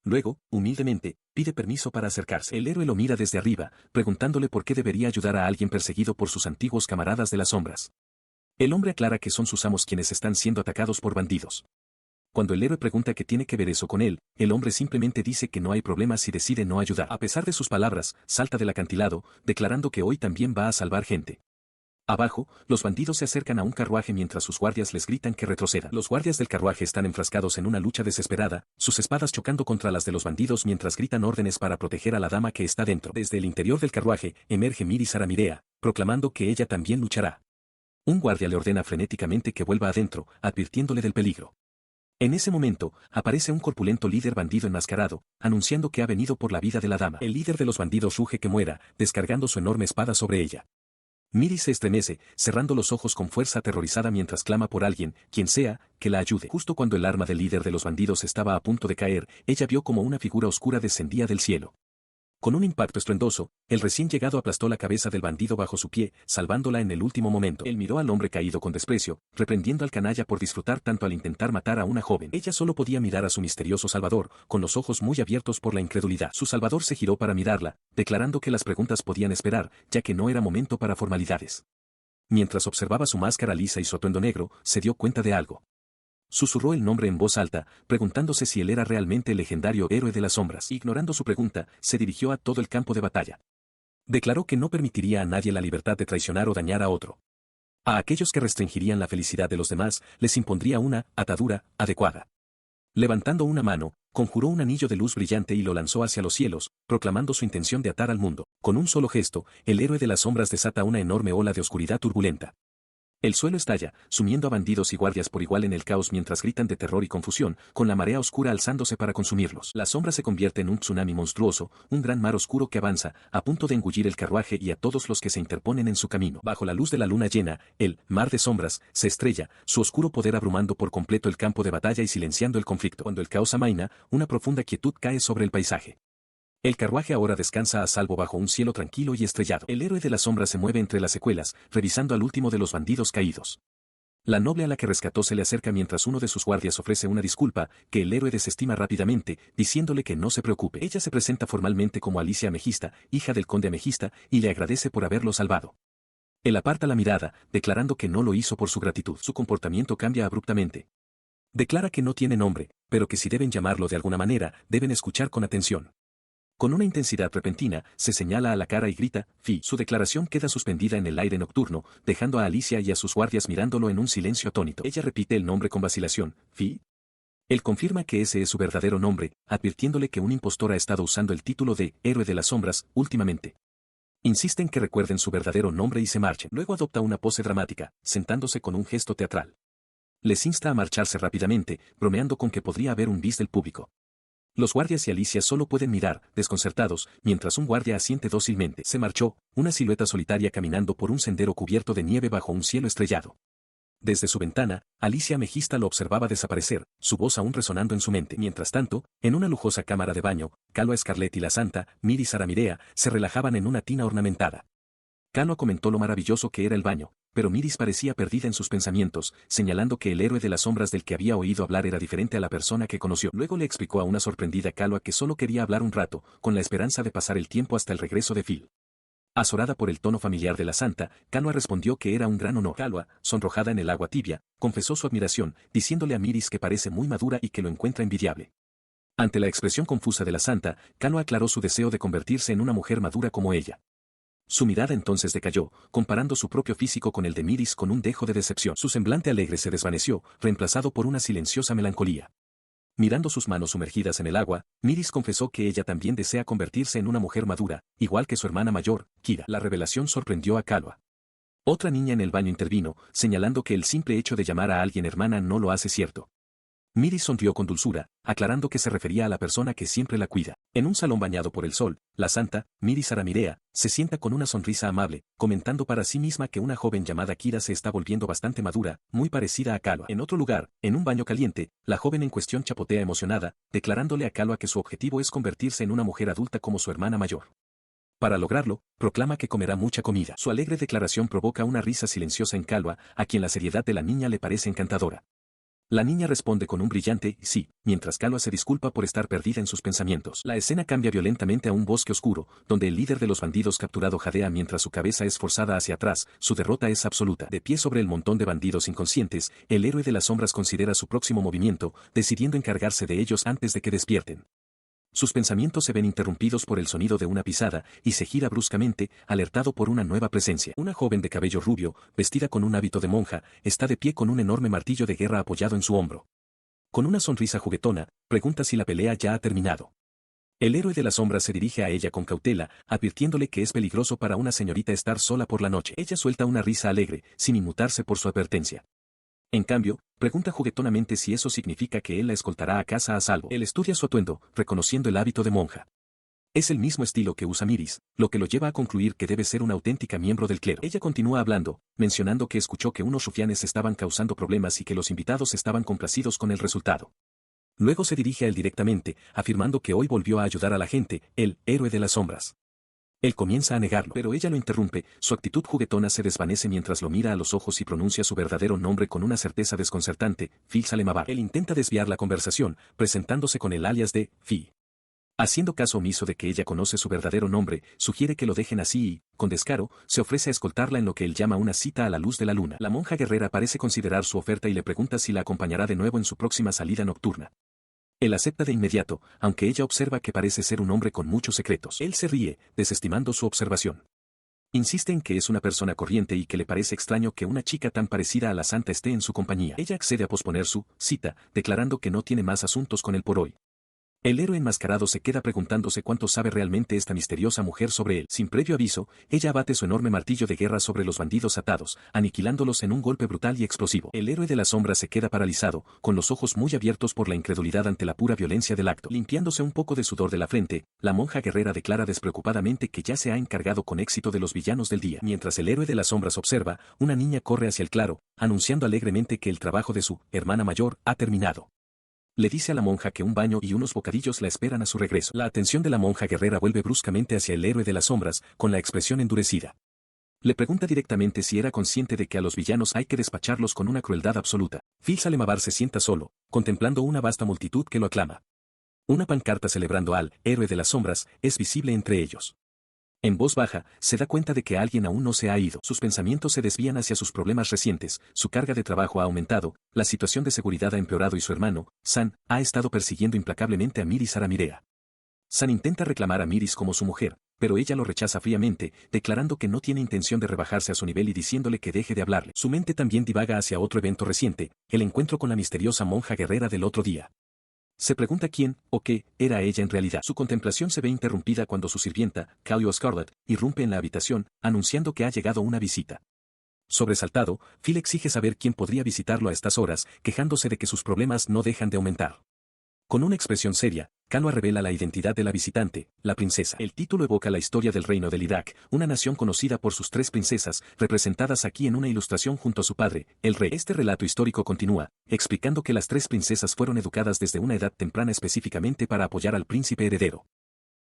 Luego, humildemente, pide permiso para acercarse. El héroe lo mira desde arriba, preguntándole por qué debería ayudar a alguien perseguido por sus antiguos camaradas de las sombras. El hombre aclara que son sus amos quienes están siendo atacados por bandidos. Cuando el héroe pregunta qué tiene que ver eso con él, el hombre simplemente dice que no hay problema si decide no ayudar. A pesar de sus palabras, salta del acantilado, declarando que hoy también va a salvar gente. Abajo, los bandidos se acercan a un carruaje mientras sus guardias les gritan que retrocedan. Los guardias del carruaje están enfrascados en una lucha desesperada, sus espadas chocando contra las de los bandidos mientras gritan órdenes para proteger a la dama que está dentro. Desde el interior del carruaje, emerge Miris Aramirea, proclamando que ella también luchará. Un guardia le ordena frenéticamente que vuelva adentro, advirtiéndole del peligro. En ese momento, aparece un corpulento líder bandido enmascarado, anunciando que ha venido por la vida de la dama. El líder de los bandidos ruge que muera, descargando su enorme espada sobre ella. Miris se estremece, cerrando los ojos con fuerza aterrorizada mientras clama por alguien, quien sea, que la ayude. Justo cuando el arma del líder de los bandidos estaba a punto de caer, ella vio como una figura oscura descendía del cielo. Con un impacto estruendoso, el recién llegado aplastó la cabeza del bandido bajo su pie, salvándola en el último momento. Él miró al hombre caído con desprecio, reprendiendo al canalla por disfrutar tanto al intentar matar a una joven. Ella solo podía mirar a su misterioso salvador, con los ojos muy abiertos por la incredulidad. Su salvador se giró para mirarla, declarando que las preguntas podían esperar, ya que no era momento para formalidades. Mientras observaba su máscara lisa y su atuendo negro, se dio cuenta de algo. Susurró el nombre en voz alta, preguntándose si él era realmente el legendario héroe de las sombras. Ignorando su pregunta, se dirigió a todo el campo de batalla. Declaró que no permitiría a nadie la libertad de traicionar o dañar a otro. A aquellos que restringirían la felicidad de los demás, les impondría una atadura adecuada. Levantando una mano, conjuró un anillo de luz brillante y lo lanzó hacia los cielos, proclamando su intención de atar al mundo. Con un solo gesto, el héroe de las sombras desata una enorme ola de oscuridad turbulenta. El suelo estalla, sumiendo a bandidos y guardias por igual en el caos mientras gritan de terror y confusión, con la marea oscura alzándose para consumirlos. La sombra se convierte en un tsunami monstruoso, un gran mar oscuro que avanza, a punto de engullir el carruaje y a todos los que se interponen en su camino. Bajo la luz de la luna llena, el mar de sombras se estrella, su oscuro poder abrumando por completo el campo de batalla y silenciando el conflicto. Cuando el caos amaina, una profunda quietud cae sobre el paisaje. El carruaje ahora descansa a salvo bajo un cielo tranquilo y estrellado. El héroe de la sombra se mueve entre las secuelas, revisando al último de los bandidos caídos. La noble a la que rescató se le acerca mientras uno de sus guardias ofrece una disculpa, que el héroe desestima rápidamente, diciéndole que no se preocupe. Ella se presenta formalmente como Alicia Amegista, hija del conde Amegista, y le agradece por haberlo salvado. Él aparta la mirada, declarando que no lo hizo por su gratitud. Su comportamiento cambia abruptamente. Declara que no tiene nombre, pero que si deben llamarlo de alguna manera, deben escuchar con atención. Con una intensidad repentina, se señala a la cara y grita, «Fi». Su declaración queda suspendida en el aire nocturno, dejando a Alicia y a sus guardias mirándolo en un silencio atónito. Ella repite el nombre con vacilación, «Fi». Él confirma que ese es su verdadero nombre, advirtiéndole que un impostor ha estado usando el título de «Héroe de las Sombras» últimamente. Insisten que recuerden su verdadero nombre y se marchen. Luego adopta una pose dramática, sentándose con un gesto teatral. Les insta a marcharse rápidamente, bromeando con que podría haber un bis del público. Los guardias y Alicia solo pueden mirar, desconcertados, mientras un guardia asiente dócilmente. Se marchó, una silueta solitaria caminando por un sendero cubierto de nieve bajo un cielo estrellado. Desde su ventana, Alicia Amegista lo observaba desaparecer, su voz aún resonando en su mente. Mientras tanto, en una lujosa cámara de baño, Calua Scarlett y la Santa, Myris Aramirea, se relajaban en una tina ornamentada. Calua comentó lo maravilloso que era el baño, pero Myris parecía perdida en sus pensamientos, señalando que el héroe de las sombras del que había oído hablar era diferente a la persona que conoció. Luego le explicó a una sorprendida Calua que solo quería hablar un rato, con la esperanza de pasar el tiempo hasta el regreso de Phil. Azorada por el tono familiar de la Santa, Calua respondió que era un gran honor. Calua, sonrojada en el agua tibia, confesó su admiración, diciéndole a Myris que parece muy madura y que lo encuentra envidiable. Ante la expresión confusa de la Santa, Calua aclaró su deseo de convertirse en una mujer madura como ella. Su mirada entonces decayó, comparando su propio físico con el de Myris con un dejo de decepción. Su semblante alegre se desvaneció, reemplazado por una silenciosa melancolía. Mirando sus manos sumergidas en el agua, Myris confesó que ella también desea convertirse en una mujer madura, igual que su hermana mayor, Kira. La revelación sorprendió a Calua. Otra niña en el baño intervino, señalando que el simple hecho de llamar a alguien hermana no lo hace cierto. Myris sonrió con dulzura, aclarando que se refería a la persona que siempre la cuida. En un salón bañado por el sol, la Santa, Myris Aramirea, se sienta con una sonrisa amable, comentando para sí misma que una joven llamada Kira se está volviendo bastante madura, muy parecida a Calua. En otro lugar, en un baño caliente, la joven en cuestión chapotea emocionada, declarándole a Calua que su objetivo es convertirse en una mujer adulta como su hermana mayor. Para lograrlo, proclama que comerá mucha comida. Su alegre declaración provoca una risa silenciosa en Calua, a quien la seriedad de la niña le parece encantadora. La niña responde con un brillante sí, mientras Calua se disculpa por estar perdida en sus pensamientos. La escena cambia violentamente a un bosque oscuro, donde el líder de los bandidos capturado jadea mientras su cabeza es forzada hacia atrás, su derrota es absoluta. De pie sobre el montón de bandidos inconscientes, el héroe de las sombras considera su próximo movimiento, decidiendo encargarse de ellos antes de que despierten. Sus pensamientos se ven interrumpidos por el sonido de una pisada, y se gira bruscamente, alertado por una nueva presencia. Una joven de cabello rubio, vestida con un hábito de monja, está de pie con un enorme martillo de guerra apoyado en su hombro. Con una sonrisa juguetona, pregunta si la pelea ya ha terminado. El héroe de las sombras se dirige a ella con cautela, advirtiéndole que es peligroso para una señorita estar sola por la noche. Ella suelta una risa alegre, sin inmutarse por su advertencia. En cambio, pregunta juguetonamente si eso significa que él la escoltará a casa a salvo. Él estudia su atuendo, reconociendo el hábito de monja. Es el mismo estilo que usa Myris, lo que lo lleva a concluir que debe ser una auténtica miembro del clero. Ella continúa hablando, mencionando que escuchó que unos rufianes estaban causando problemas y que los invitados estaban complacidos con el resultado. Luego se dirige a él directamente, afirmando que hoy volvió a ayudar a la gente, el héroe de las sombras. Él comienza a negarlo, pero ella lo interrumpe, su actitud juguetona se desvanece mientras lo mira a los ojos y pronuncia su verdadero nombre con una certeza desconcertante, Phil Salemabar. Él intenta desviar la conversación, presentándose con el alias de Fi. Haciendo caso omiso de que ella conoce su verdadero nombre, sugiere que lo dejen así y, con descaro, se ofrece a escoltarla en lo que él llama una cita a la luz de la luna. La monja guerrera parece considerar su oferta y le pregunta si la acompañará de nuevo en su próxima salida nocturna. Él acepta de inmediato, aunque ella observa que parece ser un hombre con muchos secretos. Él se ríe, desestimando su observación. Insiste en que es una persona corriente y que le parece extraño que una chica tan parecida a la Santa esté en su compañía. Ella accede a posponer su cita, declarando que no tiene más asuntos con él por hoy. El héroe enmascarado se queda preguntándose cuánto sabe realmente esta misteriosa mujer sobre él. Sin previo aviso, ella abate su enorme martillo de guerra sobre los bandidos atados, aniquilándolos en un golpe brutal y explosivo. El héroe de la sombra se queda paralizado, con los ojos muy abiertos por la incredulidad ante la pura violencia del acto. Limpiándose un poco de sudor de la frente, la monja guerrera declara despreocupadamente que ya se ha encargado con éxito de los villanos del día. Mientras el héroe de las sombras observa, una niña corre hacia el claro, anunciando alegremente que el trabajo de su hermana mayor ha terminado. Le dice a la monja que un baño y unos bocadillos la esperan a su regreso. La atención de la monja guerrera vuelve bruscamente hacia el héroe de las sombras, con la expresión endurecida. Le pregunta directamente si era consciente de que a los villanos hay que despacharlos con una crueldad absoluta. Phil Salemabar se sienta solo, contemplando una vasta multitud que lo aclama. Una pancarta celebrando al héroe de las sombras es visible entre ellos. En voz baja, se da cuenta de que alguien aún no se ha ido. Sus pensamientos se desvían hacia sus problemas recientes, su carga de trabajo ha aumentado, la situación de seguridad ha empeorado y su hermano, San, ha estado persiguiendo implacablemente a Miris Aramirea. San intenta reclamar a Miris como su mujer, pero ella lo rechaza fríamente, declarando que no tiene intención de rebajarse a su nivel y diciéndole que deje de hablarle. Su mente también divaga hacia otro evento reciente, el encuentro con la misteriosa monja guerrera del otro día. Se pregunta quién, o qué, era ella en realidad. Su contemplación se ve interrumpida cuando su sirvienta, Callio Scarlet, irrumpe en la habitación, anunciando que ha llegado una visita. Sobresaltado, Phil exige saber quién podría visitarlo a estas horas, quejándose de que sus problemas no dejan de aumentar. Con una expresión seria, Kalua revela la identidad de la visitante, la princesa. El título evoca la historia del reino de Lidak, una nación conocida por sus 3 princesas, representadas aquí en una ilustración junto a su padre, el rey. Este relato histórico continúa, explicando que las 3 princesas fueron educadas desde una edad temprana específicamente para apoyar al príncipe heredero.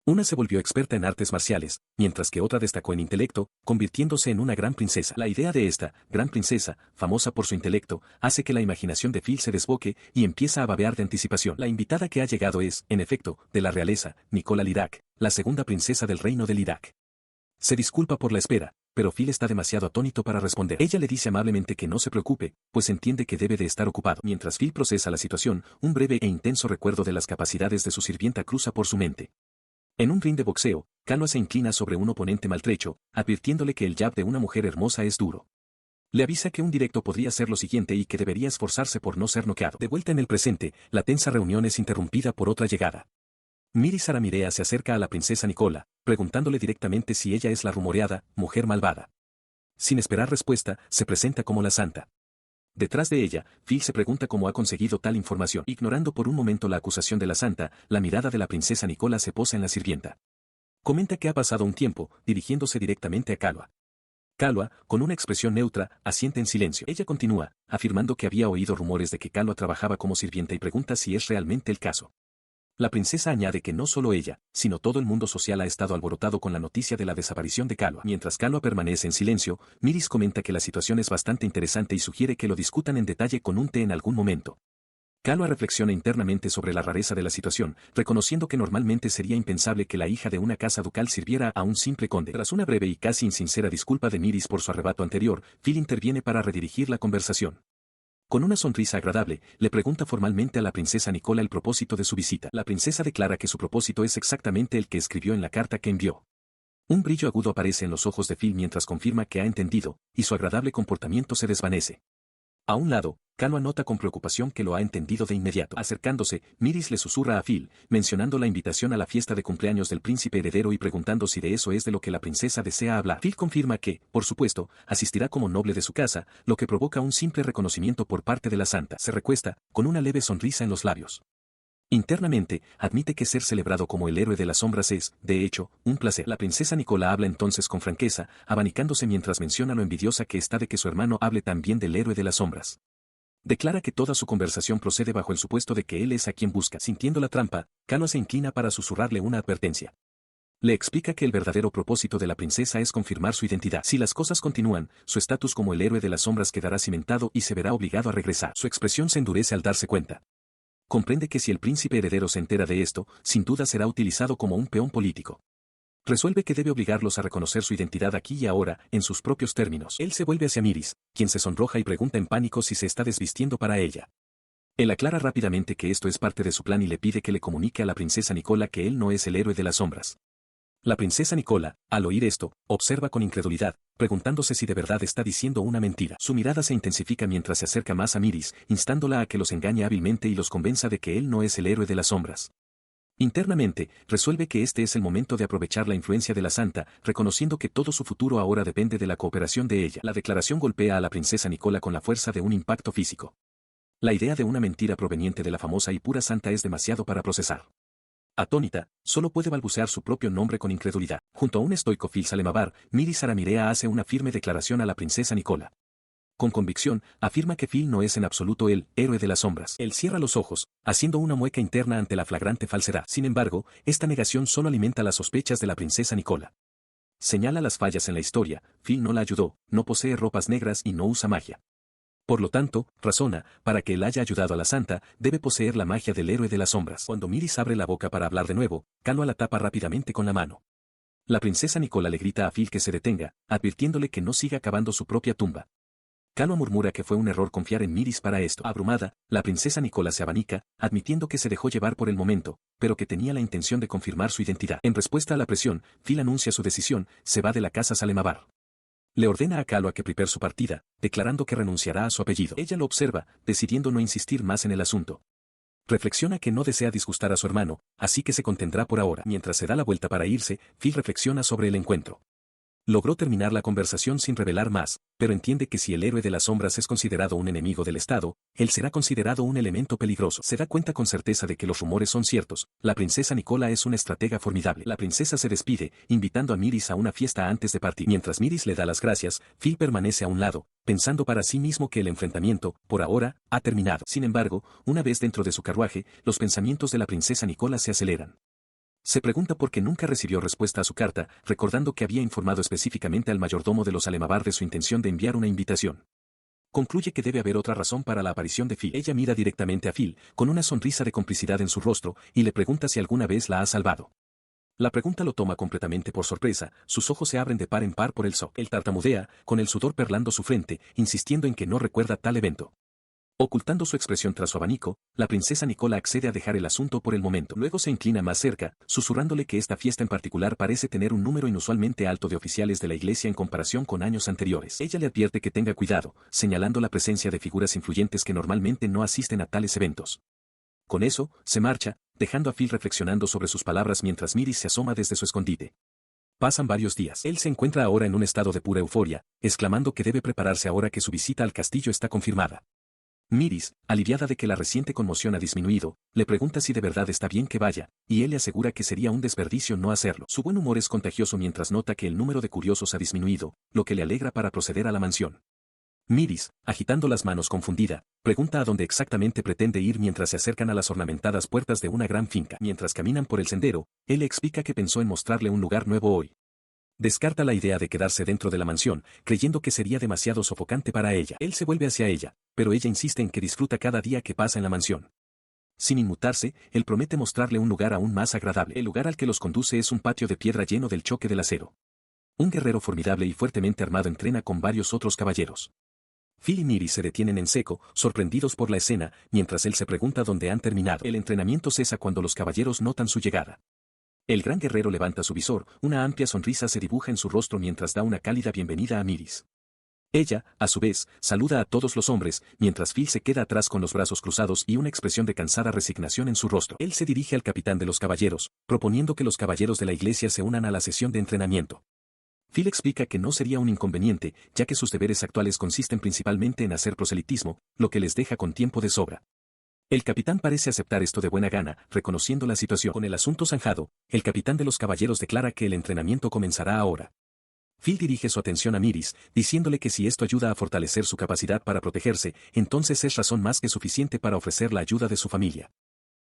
Una se volvió experta en artes marciales, mientras que otra destacó en intelecto, convirtiéndose en una gran princesa. La idea de esta, gran princesa, famosa por su intelecto, hace que la imaginación de Phil se desboque y empieza a babear de anticipación. La invitada que ha llegado es, en efecto, de la realeza, Nicola Lidak, la segunda princesa del reino de Lidak. Se disculpa por la espera, pero Phil está demasiado atónito para responder. Ella le dice amablemente que no se preocupe, pues entiende que debe de estar ocupado. Mientras Phil procesa la situación, un breve e intenso recuerdo de las capacidades de su sirvienta cruza por su mente. En un ring de boxeo, Kalua se inclina sobre un oponente maltrecho, advirtiéndole que el jab de una mujer hermosa es duro. Le avisa que un directo podría ser lo siguiente y que debería esforzarse por no ser noqueado. De vuelta en el presente, la tensa reunión es interrumpida por otra llegada. Miris Aramirea se acerca a la princesa Nicola, preguntándole directamente si ella es la rumoreada, mujer malvada. Sin esperar respuesta, se presenta como la santa. Detrás de ella, Phil se pregunta cómo ha conseguido tal información. Ignorando por un momento la acusación de la santa, la mirada de la princesa Nicola se posa en la sirvienta. Comenta que ha pasado un tiempo, dirigiéndose directamente a Kalua. Kalua, con una expresión neutra, asiente en silencio. Ella continúa, afirmando que había oído rumores de que Kalua trabajaba como sirvienta y pregunta si es realmente el caso. La princesa añade que no solo ella, sino todo el mundo social ha estado alborotado con la noticia de la desaparición de Kalua. Mientras Kalua permanece en silencio, Miris comenta que la situación es bastante interesante y sugiere que lo discutan en detalle con un té en algún momento. Kalua reflexiona internamente sobre la rareza de la situación, reconociendo que normalmente sería impensable que la hija de una casa ducal sirviera a un simple conde. Tras una breve y casi insincera disculpa de Miris por su arrebato anterior, Phil interviene para redirigir la conversación. Con una sonrisa agradable, le pregunta formalmente a la princesa Nicola el propósito de su visita. La princesa declara que su propósito es exactamente el que escribió en la carta que envió. Un brillo agudo aparece en los ojos de Phil mientras confirma que ha entendido, y su agradable comportamiento se desvanece. A un lado, Kalua nota con preocupación que lo ha entendido de inmediato. Acercándose, Miris le susurra a Phil, mencionando la invitación a la fiesta de cumpleaños del príncipe heredero y preguntando si de eso es de lo que la princesa desea hablar. Phil confirma que, por supuesto, asistirá como noble de su casa, lo que provoca un simple reconocimiento por parte de la santa. Se recuesta, con una leve sonrisa en los labios. Internamente, admite que ser celebrado como el héroe de las sombras es, de hecho, un placer. La princesa Nicola habla entonces con franqueza, abanicándose mientras menciona lo envidiosa que está de que su hermano hable también del héroe de las sombras. Declara que toda su conversación procede bajo el supuesto de que él es a quien busca. Sintiendo la trampa, Kalua se inclina para susurrarle una advertencia. Le explica que el verdadero propósito de la princesa es confirmar su identidad. Si las cosas continúan, su estatus como el héroe de las sombras quedará cimentado y se verá obligado a regresar. Su expresión se endurece al darse cuenta. Comprende que si el príncipe heredero se entera de esto, sin duda será utilizado como un peón político. Resuelve que debe obligarlos a reconocer su identidad aquí y ahora, en sus propios términos. Él se vuelve hacia Miris, quien se sonroja y pregunta en pánico si se está desvistiendo para ella. Él aclara rápidamente que esto es parte de su plan y le pide que le comunique a la princesa Nicola que él no es el héroe de las sombras. La princesa Nicola, al oír esto, observa con incredulidad, preguntándose si de verdad está diciendo una mentira. Su mirada se intensifica mientras se acerca más a Miris, instándola a que los engañe hábilmente y los convenza de que él no es el héroe de las sombras. Internamente, resuelve que este es el momento de aprovechar la influencia de la santa, reconociendo que todo su futuro ahora depende de la cooperación de ella. La declaración golpea a la princesa Nicola con la fuerza de un impacto físico. La idea de una mentira proveniente de la famosa y pura santa es demasiado para procesar. Atónita, solo puede balbucear su propio nombre con incredulidad. Junto a un estoico Phil Salemabar, Miris Aramirea hace una firme declaración a la princesa Nicola. Con convicción, afirma que Phil no es en absoluto el héroe de las sombras. Él cierra los ojos, haciendo una mueca interna ante la flagrante falsedad. Sin embargo, esta negación solo alimenta las sospechas de la princesa Nicola. señala las fallas en la historia, Phil no la ayudó, no posee ropas negras y no usa magia. Por lo tanto, razona, para que él haya ayudado a la santa, debe poseer la magia del héroe de las sombras. Cuando Myrrис abre la boca para hablar de nuevo, Kalua la tapa rápidamente con la mano. La princesa Nicola le grita a Phil que se detenga, advirtiéndole que no siga cavando su propia tumba. Kalua murmura que fue un error confiar en Myrris para esto. Abrumada, la princesa Nicola se abanica, admitiendo que se dejó llevar por el momento, pero que tenía la intención de confirmar su identidad. En respuesta a la presión, Phil anuncia su decisión, se va de la casa Salemabar. Le ordena a Kalua que prepare su partida, declarando que renunciará a su apellido. Ella lo observa, decidiendo no insistir más en el asunto. Reflexiona que no desea disgustar a su hermano, así que se contendrá por ahora. Mientras se da la vuelta para irse, Phil reflexiona sobre el encuentro. Logró terminar la conversación sin revelar más, pero entiende que si el héroe de las sombras es considerado un enemigo del Estado, él será considerado un elemento peligroso. Se da cuenta con certeza de que los rumores son ciertos, la princesa Nicola es una estratega formidable. La princesa se despide, invitando a Myrris a una fiesta antes de partir. Mientras Myrris le da las gracias, Phil permanece a un lado, pensando para sí mismo que el enfrentamiento, por ahora, ha terminado. Sin embargo, una vez dentro de su carruaje, los pensamientos de la princesa Nicola se aceleran. Se pregunta por qué nunca recibió respuesta a su carta, recordando que había informado específicamente al mayordomo de los Salemabar de su intención de enviar una invitación. Concluye que debe haber otra razón para la aparición de Phil. Ella mira directamente a Phil, con una sonrisa de complicidad en su rostro, y le pregunta si alguna vez la ha salvado. La pregunta lo toma completamente por sorpresa, sus ojos se abren de par en par por el shock. Él tartamudea, con el sudor perlando su frente, insistiendo en que no recuerda tal evento. Ocultando su expresión tras su abanico, la princesa Nicola accede a dejar el asunto por el momento. Luego se inclina más cerca, susurrándole que esta fiesta en particular parece tener un número inusualmente alto de oficiales de la iglesia en comparación con años anteriores. Ella le advierte que tenga cuidado, señalando la presencia de figuras influyentes que normalmente no asisten a tales eventos. Con eso, se marcha, dejando a Phil reflexionando sobre sus palabras mientras Myrris se asoma desde su escondite. Pasan varios días. Él se encuentra ahora en un estado de pura euforia, exclamando que debe prepararse ahora que su visita al castillo está confirmada. Myrris, aliviada de que la reciente conmoción ha disminuido, le pregunta si de verdad está bien que vaya, y él le asegura que sería un desperdicio no hacerlo. Su buen humor es contagioso mientras nota que el número de curiosos ha disminuido, lo que le alegra para proceder a la mansión. Myrris, agitando las manos confundida, pregunta a dónde exactamente pretende ir mientras se acercan a las ornamentadas puertas de una gran finca. Mientras caminan por el sendero, él le explica que pensó en mostrarle un lugar nuevo hoy. Descarta la idea de quedarse dentro de la mansión, creyendo que sería demasiado sofocante para ella. Él se vuelve hacia ella, pero ella insiste en que disfruta cada día que pasa en la mansión. Sin inmutarse, él promete mostrarle un lugar aún más agradable. El lugar al que los conduce es un patio de piedra lleno del choque del acero. Un guerrero formidable y fuertemente armado entrena con varios otros caballeros. Phil y Myrris se detienen en seco, sorprendidos por la escena, mientras él se pregunta dónde han terminado. El entrenamiento cesa cuando los caballeros notan su llegada. El gran guerrero levanta su visor, una amplia sonrisa se dibuja en su rostro mientras da una cálida bienvenida a Myrris. Ella, a su vez, saluda a todos los hombres, mientras Phil se queda atrás con los brazos cruzados y una expresión de cansada resignación en su rostro. Él se dirige al capitán de los caballeros, proponiendo que los caballeros de la iglesia se unan a la sesión de entrenamiento. Phil explica que no sería un inconveniente, ya que sus deberes actuales consisten principalmente en hacer proselitismo, lo que les deja con tiempo de sobra. El capitán parece aceptar esto de buena gana, reconociendo la situación. Con el asunto zanjado, el capitán de los caballeros declara que el entrenamiento comenzará ahora. Phil dirige su atención a Myrris, diciéndole que si esto ayuda a fortalecer su capacidad para protegerse, entonces es razón más que suficiente para ofrecer la ayuda de su familia.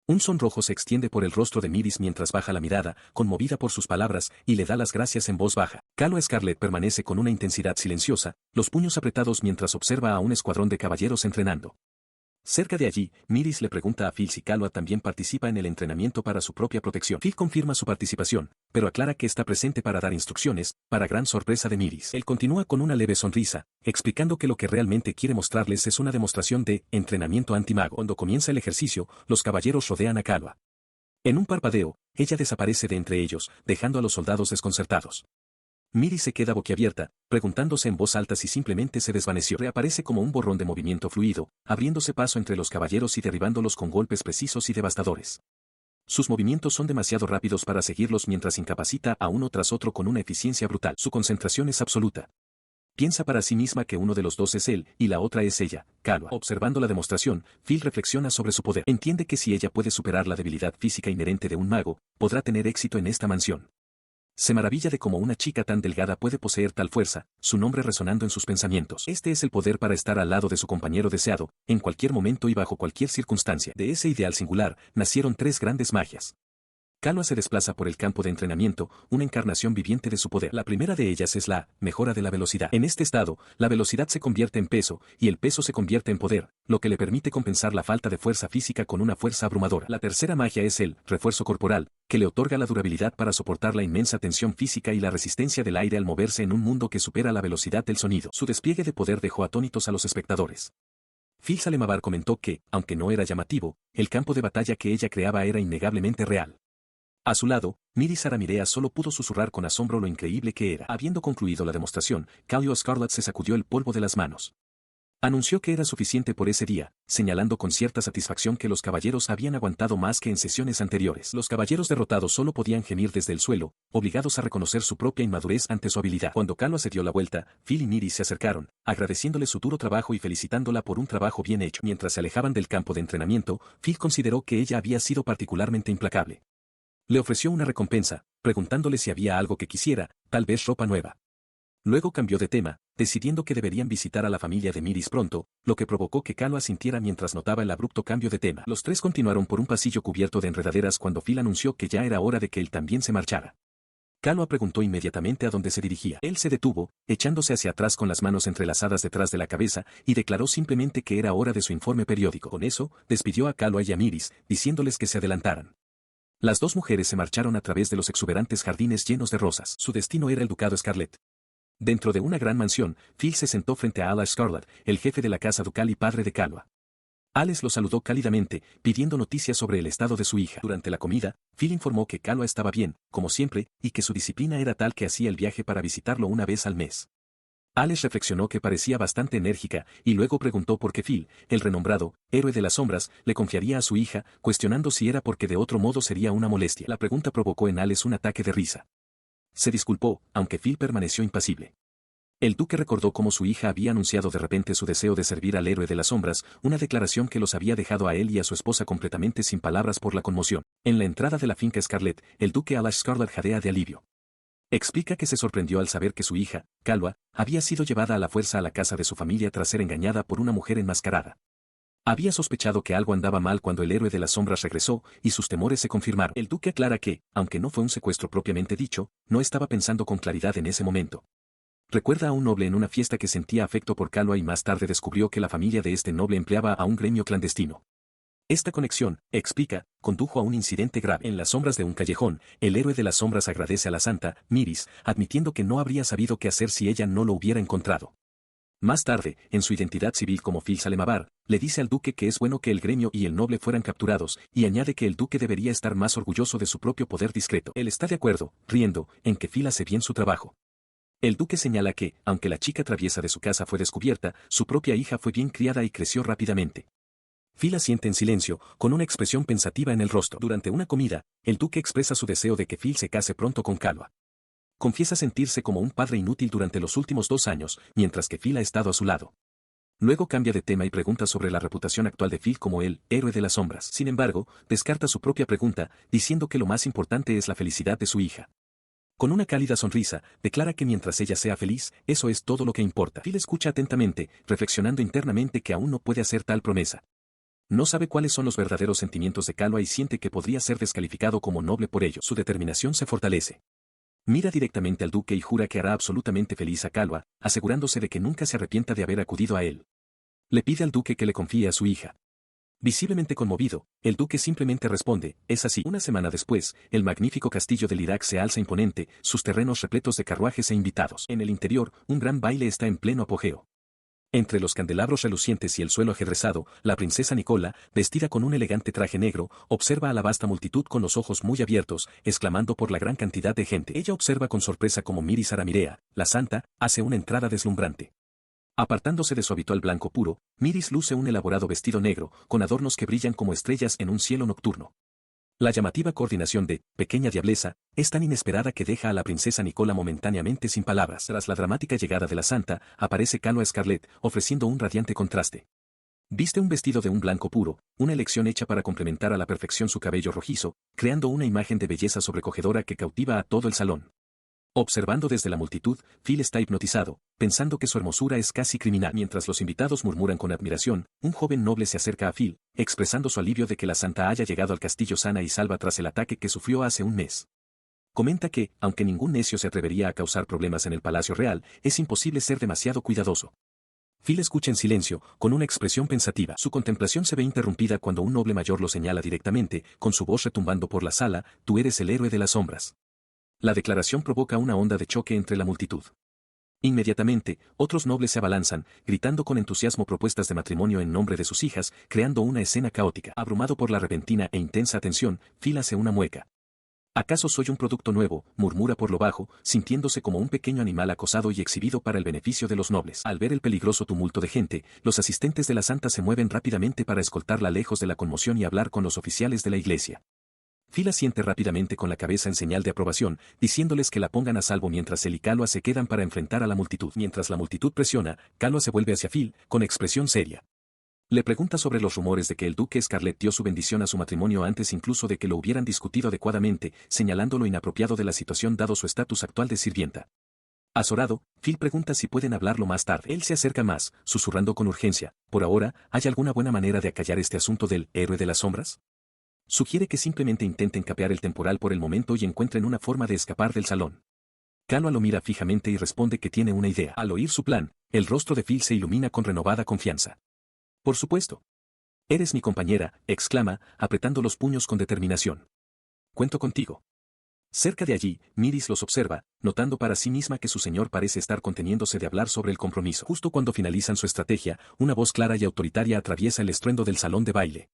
Un sonrojo se extiende por el rostro de Myrris mientras baja la mirada, conmovida por sus palabras, y le da las gracias en voz baja. Kalua Scarlet permanece con una intensidad silenciosa, los puños apretados mientras observa a un escuadrón de caballeros entrenando. Cerca de allí, Myrris le pregunta a Phil si Kalua también participa en el entrenamiento para su propia protección. Phil confirma su participación, pero aclara que está presente para dar instrucciones, para gran sorpresa de Myrris. Él continúa con una leve sonrisa, explicando que lo que realmente quiere mostrarles es una demostración de entrenamiento antimago. Cuando comienza el ejercicio, los caballeros rodean a Kalua. En un parpadeo, ella desaparece de entre ellos, dejando a los soldados desconcertados. Myrris se queda boquiabierta, preguntándose en voz alta si simplemente se desvaneció. Reaparece como un borrón de movimiento fluido, abriéndose paso entre los caballeros y derribándolos con golpes precisos y devastadores. Sus movimientos son demasiado rápidos para seguirlos mientras incapacita a uno tras otro con una eficiencia brutal. Su concentración es absoluta. Piensa para sí misma que uno de los dos es él, y la otra es ella, Kalua. Observando la demostración, Phil reflexiona sobre su poder. Entiende que si ella puede superar la debilidad física inherente de un mago, podrá tener éxito en esta mansión. Se maravilla de cómo una chica tan delgada puede poseer tal fuerza, su nombre resonando en sus pensamientos. Este es el poder para estar al lado de su compañero deseado, en cualquier momento y bajo cualquier circunstancia. De ese ideal singular, nacieron tres grandes magias. Calua se desplaza por el campo de entrenamiento, una encarnación viviente de su poder. La primera de ellas es la mejora de la velocidad. En este estado, la velocidad se convierte en peso, y el peso se convierte en poder, lo que le permite compensar la falta de fuerza física con una fuerza abrumadora. La tercera magia es el refuerzo corporal, que le otorga la durabilidad para soportar la inmensa tensión física y la resistencia del aire al moverse en un mundo que supera la velocidad del sonido. Su despliegue de poder dejó atónitos a los espectadores. Phil Salemavar comentó que, aunque no era llamativo, el campo de batalla que ella creaba era innegablemente real. A su lado, Miris Aramirea solo pudo susurrar con asombro lo increíble que era. Habiendo concluido la demostración, Calua Scarlet se sacudió el polvo de las manos. Anunció que era suficiente por ese día, señalando con cierta satisfacción que los caballeros habían aguantado más que en sesiones anteriores. Los caballeros derrotados solo podían gemir desde el suelo, obligados a reconocer su propia inmadurez ante su habilidad. Cuando Calua se dio la vuelta, Phil y Miris se acercaron, agradeciéndole su duro trabajo y felicitándola por un trabajo bien hecho. Mientras se alejaban del campo de entrenamiento, Phil consideró que ella había sido particularmente implacable. Le ofreció una recompensa, preguntándole si había algo que quisiera, tal vez ropa nueva. Luego cambió de tema, decidiendo que deberían visitar a la familia de Miris pronto, lo que provocó que Calua sintiera mientras notaba el abrupto cambio de tema. Los tres continuaron por un pasillo cubierto de enredaderas cuando Phil anunció que ya era hora de que él también se marchara. Calua preguntó inmediatamente a dónde se dirigía. Él se detuvo, echándose hacia atrás con las manos entrelazadas detrás de la cabeza, y declaró simplemente que era hora de su informe periódico. Con eso, despidió a Calua y a Miris, diciéndoles que se adelantaran. Las dos mujeres se marcharon a través de los exuberantes jardines llenos de rosas. Su destino era el Ducado Scarlet. Dentro de una gran mansión, Phil se sentó frente a Ala Scarlet, el jefe de la casa ducal y padre de Calua. Ales lo saludó cálidamente, pidiendo noticias sobre el estado de su hija. Durante la comida, Phil informó que Calua estaba bien, como siempre, y que su disciplina era tal que hacía el viaje para visitarlo una vez al mes. Ales reflexionó que parecía bastante enérgica, y luego preguntó por qué Phil, el renombrado héroe de las sombras, le confiaría a su hija, cuestionando si era porque de otro modo sería una molestia. La pregunta provocó en Ales un ataque de risa. Se disculpó, aunque Phil permaneció impasible. El duque recordó cómo su hija había anunciado de repente su deseo de servir al héroe de las sombras, una declaración que los había dejado a él y a su esposa completamente sin palabras por la conmoción. En la entrada de la finca Scarlet, el duque Alash Scarlet jadea de alivio. Explica que se sorprendió al saber que su hija, Calua, había sido llevada a la fuerza a la casa de su familia tras ser engañada por una mujer enmascarada. Había sospechado que algo andaba mal cuando el héroe de las sombras regresó, y sus temores se confirmaron. El duque aclara que, aunque no fue un secuestro propiamente dicho, no estaba pensando con claridad en ese momento. Recuerda a un noble en una fiesta que sentía afecto por Calua y más tarde descubrió que la familia de este noble empleaba a un gremio clandestino. Esta conexión, explica, condujo a un incidente grave. En las sombras de un callejón, el héroe de las sombras agradece a la santa, Miris, admitiendo que no habría sabido qué hacer si ella no lo hubiera encontrado. Más tarde, en su identidad civil como Phil Salemavar, le dice al duque que es bueno que el gremio y el noble fueran capturados, y añade que el duque debería estar más orgulloso de su propio poder discreto. Él está de acuerdo, riendo, en que Phil hace bien su trabajo. El duque señala que, aunque la chica traviesa de su casa fue descubierta, su propia hija fue bien criada y creció rápidamente. Phil asiente en silencio, con una expresión pensativa en el rostro. Durante una comida, el duque expresa su deseo de que Phil se case pronto con Calua. Confiesa sentirse como un padre inútil durante los últimos 2 años, mientras que Phil ha estado a su lado. Luego cambia de tema y pregunta sobre la reputación actual de Phil como el héroe de las sombras. Sin embargo, descarta su propia pregunta, diciendo que lo más importante es la felicidad de su hija. Con una cálida sonrisa, declara que mientras ella sea feliz, eso es todo lo que importa. Phil escucha atentamente, reflexionando internamente que aún no puede hacer tal promesa. No sabe cuáles son los verdaderos sentimientos de Calua y siente que podría ser descalificado como noble por ello. Su determinación se fortalece. Mira directamente al duque y jura que hará absolutamente feliz a Calua, asegurándose de que nunca se arrepienta de haber acudido a él. Le pide al duque que le confíe a su hija. Visiblemente conmovido, el duque simplemente responde, es así. Una semana después, el magnífico castillo del Irak se alza imponente, sus terrenos repletos de carruajes e invitados. En el interior, un gran baile está en pleno apogeo. Entre los candelabros relucientes y el suelo ajedrezado, la princesa Nicola, vestida con un elegante traje negro, observa a la vasta multitud con los ojos muy abiertos, exclamando por la gran cantidad de gente. Ella observa con sorpresa cómo Miris Aramirea, la santa, hace una entrada deslumbrante. Apartándose de su habitual blanco puro, Miris luce un elaborado vestido negro, con adornos que brillan como estrellas en un cielo nocturno. La llamativa coordinación de Pequeña Diableza es tan inesperada que deja a la princesa Nicola momentáneamente sin palabras. Tras la dramática llegada de la santa, aparece Calua Scarlet, ofreciendo un radiante contraste. Viste un vestido de un blanco puro, una elección hecha para complementar a la perfección su cabello rojizo, creando una imagen de belleza sobrecogedora que cautiva a todo el salón. Observando desde la multitud, Phil está hipnotizado, pensando que su hermosura es casi criminal. Mientras los invitados murmuran con admiración, un joven noble se acerca a Phil, expresando su alivio de que la santa haya llegado al castillo sana y salva tras el ataque que sufrió hace un mes. Comenta que, aunque ningún necio se atrevería a causar problemas en el Palacio Real, es imposible ser demasiado cuidadoso. Phil escucha en silencio, con una expresión pensativa. Su contemplación se ve interrumpida cuando un noble mayor lo señala directamente, con su voz retumbando por la sala: «Tú eres el héroe de las sombras». La declaración provoca una onda de choque entre la multitud. Inmediatamente, otros nobles se abalanzan, gritando con entusiasmo propuestas de matrimonio en nombre de sus hijas, creando una escena caótica. Abrumado por la repentina e intensa atención, Phil hace una mueca. «¿Acaso soy un producto nuevo?», murmura por lo bajo, sintiéndose como un pequeño animal acosado y exhibido para el beneficio de los nobles. Al ver el peligroso tumulto de gente, los asistentes de la santa se mueven rápidamente para escoltarla lejos de la conmoción y hablar con los oficiales de la iglesia. Phil asiente rápidamente con la cabeza en señal de aprobación, diciéndoles que la pongan a salvo mientras él y Kalua se quedan para enfrentar a la multitud. Mientras la multitud presiona, Kalua se vuelve hacia Phil, con expresión seria. Le pregunta sobre los rumores de que el duque Scarlet dio su bendición a su matrimonio antes incluso de que lo hubieran discutido adecuadamente, señalando lo inapropiado de la situación dado su estatus actual de sirvienta. Azorado, Phil pregunta si pueden hablarlo más tarde. Él se acerca más, susurrando con urgencia: «Por ahora, ¿hay alguna buena manera de acallar este asunto del héroe de las sombras?». Sugiere que simplemente intenten capear el temporal por el momento y encuentren una forma de escapar del salón. Kalua lo mira fijamente y responde que tiene una idea. Al oír su plan, el rostro de Phil se ilumina con renovada confianza. «Por supuesto. Eres mi compañera», exclama, apretando los puños con determinación. «Cuento contigo». Cerca de allí, Myris los observa, notando para sí misma que su señor parece estar conteniéndose de hablar sobre el compromiso. Justo cuando finalizan su estrategia, una voz clara y autoritaria atraviesa el estruendo del salón de baile.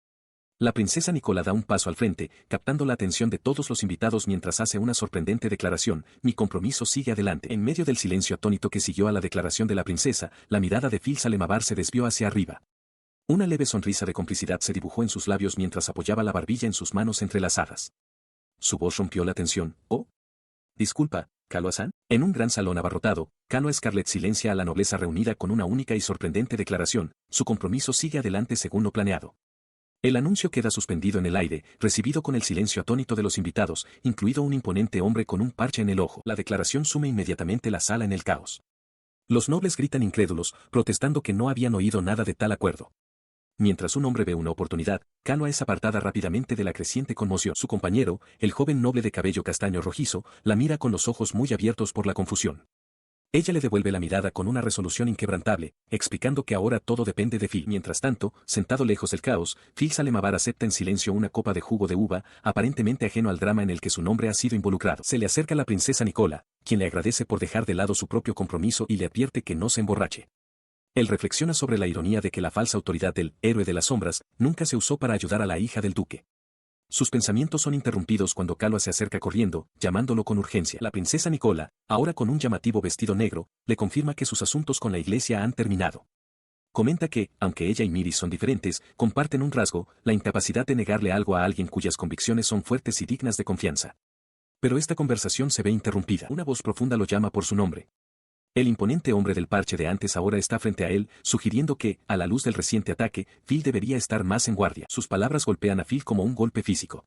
La princesa Nicola da un paso al frente, captando la atención de todos los invitados mientras hace una sorprendente declaración: «Mi compromiso sigue adelante». En medio del silencio atónito que siguió a la declaración de la princesa, la mirada de Phil Salemabar se desvió hacia arriba. Una leve sonrisa de complicidad se dibujó en sus labios mientras apoyaba la barbilla en sus manos entrelazadas. Su voz rompió la tensión. «Oh. Disculpa, Kalua-san». En un gran salón abarrotado, Kalua Scarlet silencia a la nobleza reunida con una única y sorprendente declaración: «Su compromiso sigue adelante según lo planeado». El anuncio queda suspendido en el aire, recibido con el silencio atónito de los invitados, incluido un imponente hombre con un parche en el ojo. La declaración sume inmediatamente la sala en el caos. Los nobles gritan incrédulos, protestando que no habían oído nada de tal acuerdo. Mientras un hombre ve una oportunidad, Kalua es apartada rápidamente de la creciente conmoción. Su compañero, el joven noble de cabello castaño rojizo, la mira con los ojos muy abiertos por la confusión. Ella le devuelve la mirada con una resolución inquebrantable, explicando que ahora todo depende de Phil. Mientras tanto, sentado lejos del caos, Phil Salemabar acepta en silencio una copa de jugo de uva, aparentemente ajeno al drama en el que su nombre ha sido involucrado. Se le acerca la princesa Nicola, quien le agradece por dejar de lado su propio compromiso y le advierte que no se emborrache. Él reflexiona sobre la ironía de que la falsa autoridad del héroe de las sombras nunca se usó para ayudar a la hija del duque. Sus pensamientos son interrumpidos cuando Kalua se acerca corriendo, llamándolo con urgencia. La princesa Nicola, ahora con un llamativo vestido negro, le confirma que sus asuntos con la iglesia han terminado. Comenta que, aunque ella y Myris son diferentes, comparten un rasgo: la incapacidad de negarle algo a alguien cuyas convicciones son fuertes y dignas de confianza. Pero esta conversación se ve interrumpida. Una voz profunda lo llama por su nombre. El imponente hombre del parche de antes ahora está frente a él, sugiriendo que, a la luz del reciente ataque, Phil debería estar más en guardia. Sus palabras golpean a Phil como un golpe físico.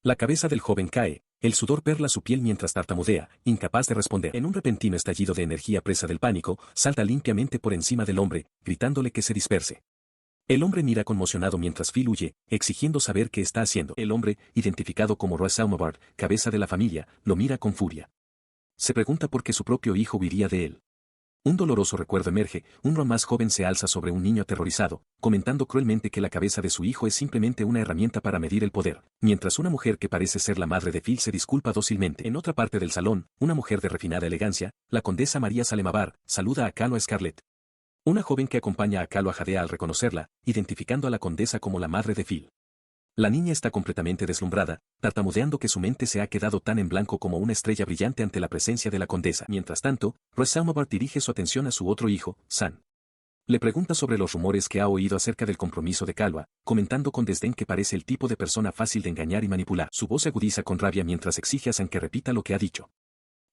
La cabeza del joven cae, el sudor perla su piel mientras tartamudea, incapaz de responder. En un repentino estallido de energía presa del pánico, salta limpiamente por encima del hombre, gritándole que se disperse. El hombre mira conmocionado mientras Phil huye, exigiendo saber qué está haciendo. El hombre, identificado como Roy Salmabar, cabeza de la familia, lo mira con furia. Se pregunta por qué su propio hijo huiría de él. Un doloroso recuerdo emerge: un Roy más joven se alza sobre un niño aterrorizado, comentando cruelmente que la cabeza de su hijo es simplemente una herramienta para medir el poder, mientras una mujer que parece ser la madre de Phil se disculpa dócilmente. En otra parte del salón, una mujer de refinada elegancia, la condesa María Salemabar, saluda a Kalua Scarlet. Una joven que acompaña a Kalua jadea al reconocerla, identificando a la condesa como la madre de Phil. La niña está completamente deslumbrada, tartamudeando que su mente se ha quedado tan en blanco como una estrella brillante ante la presencia de la condesa. Mientras tanto, Roy Salmabar dirige su atención a su otro hijo, San. Le pregunta sobre los rumores que ha oído acerca del compromiso de Kalua, comentando con desdén que parece el tipo de persona fácil de engañar y manipular. Su voz se agudiza con rabia mientras exige a San que repita lo que ha dicho.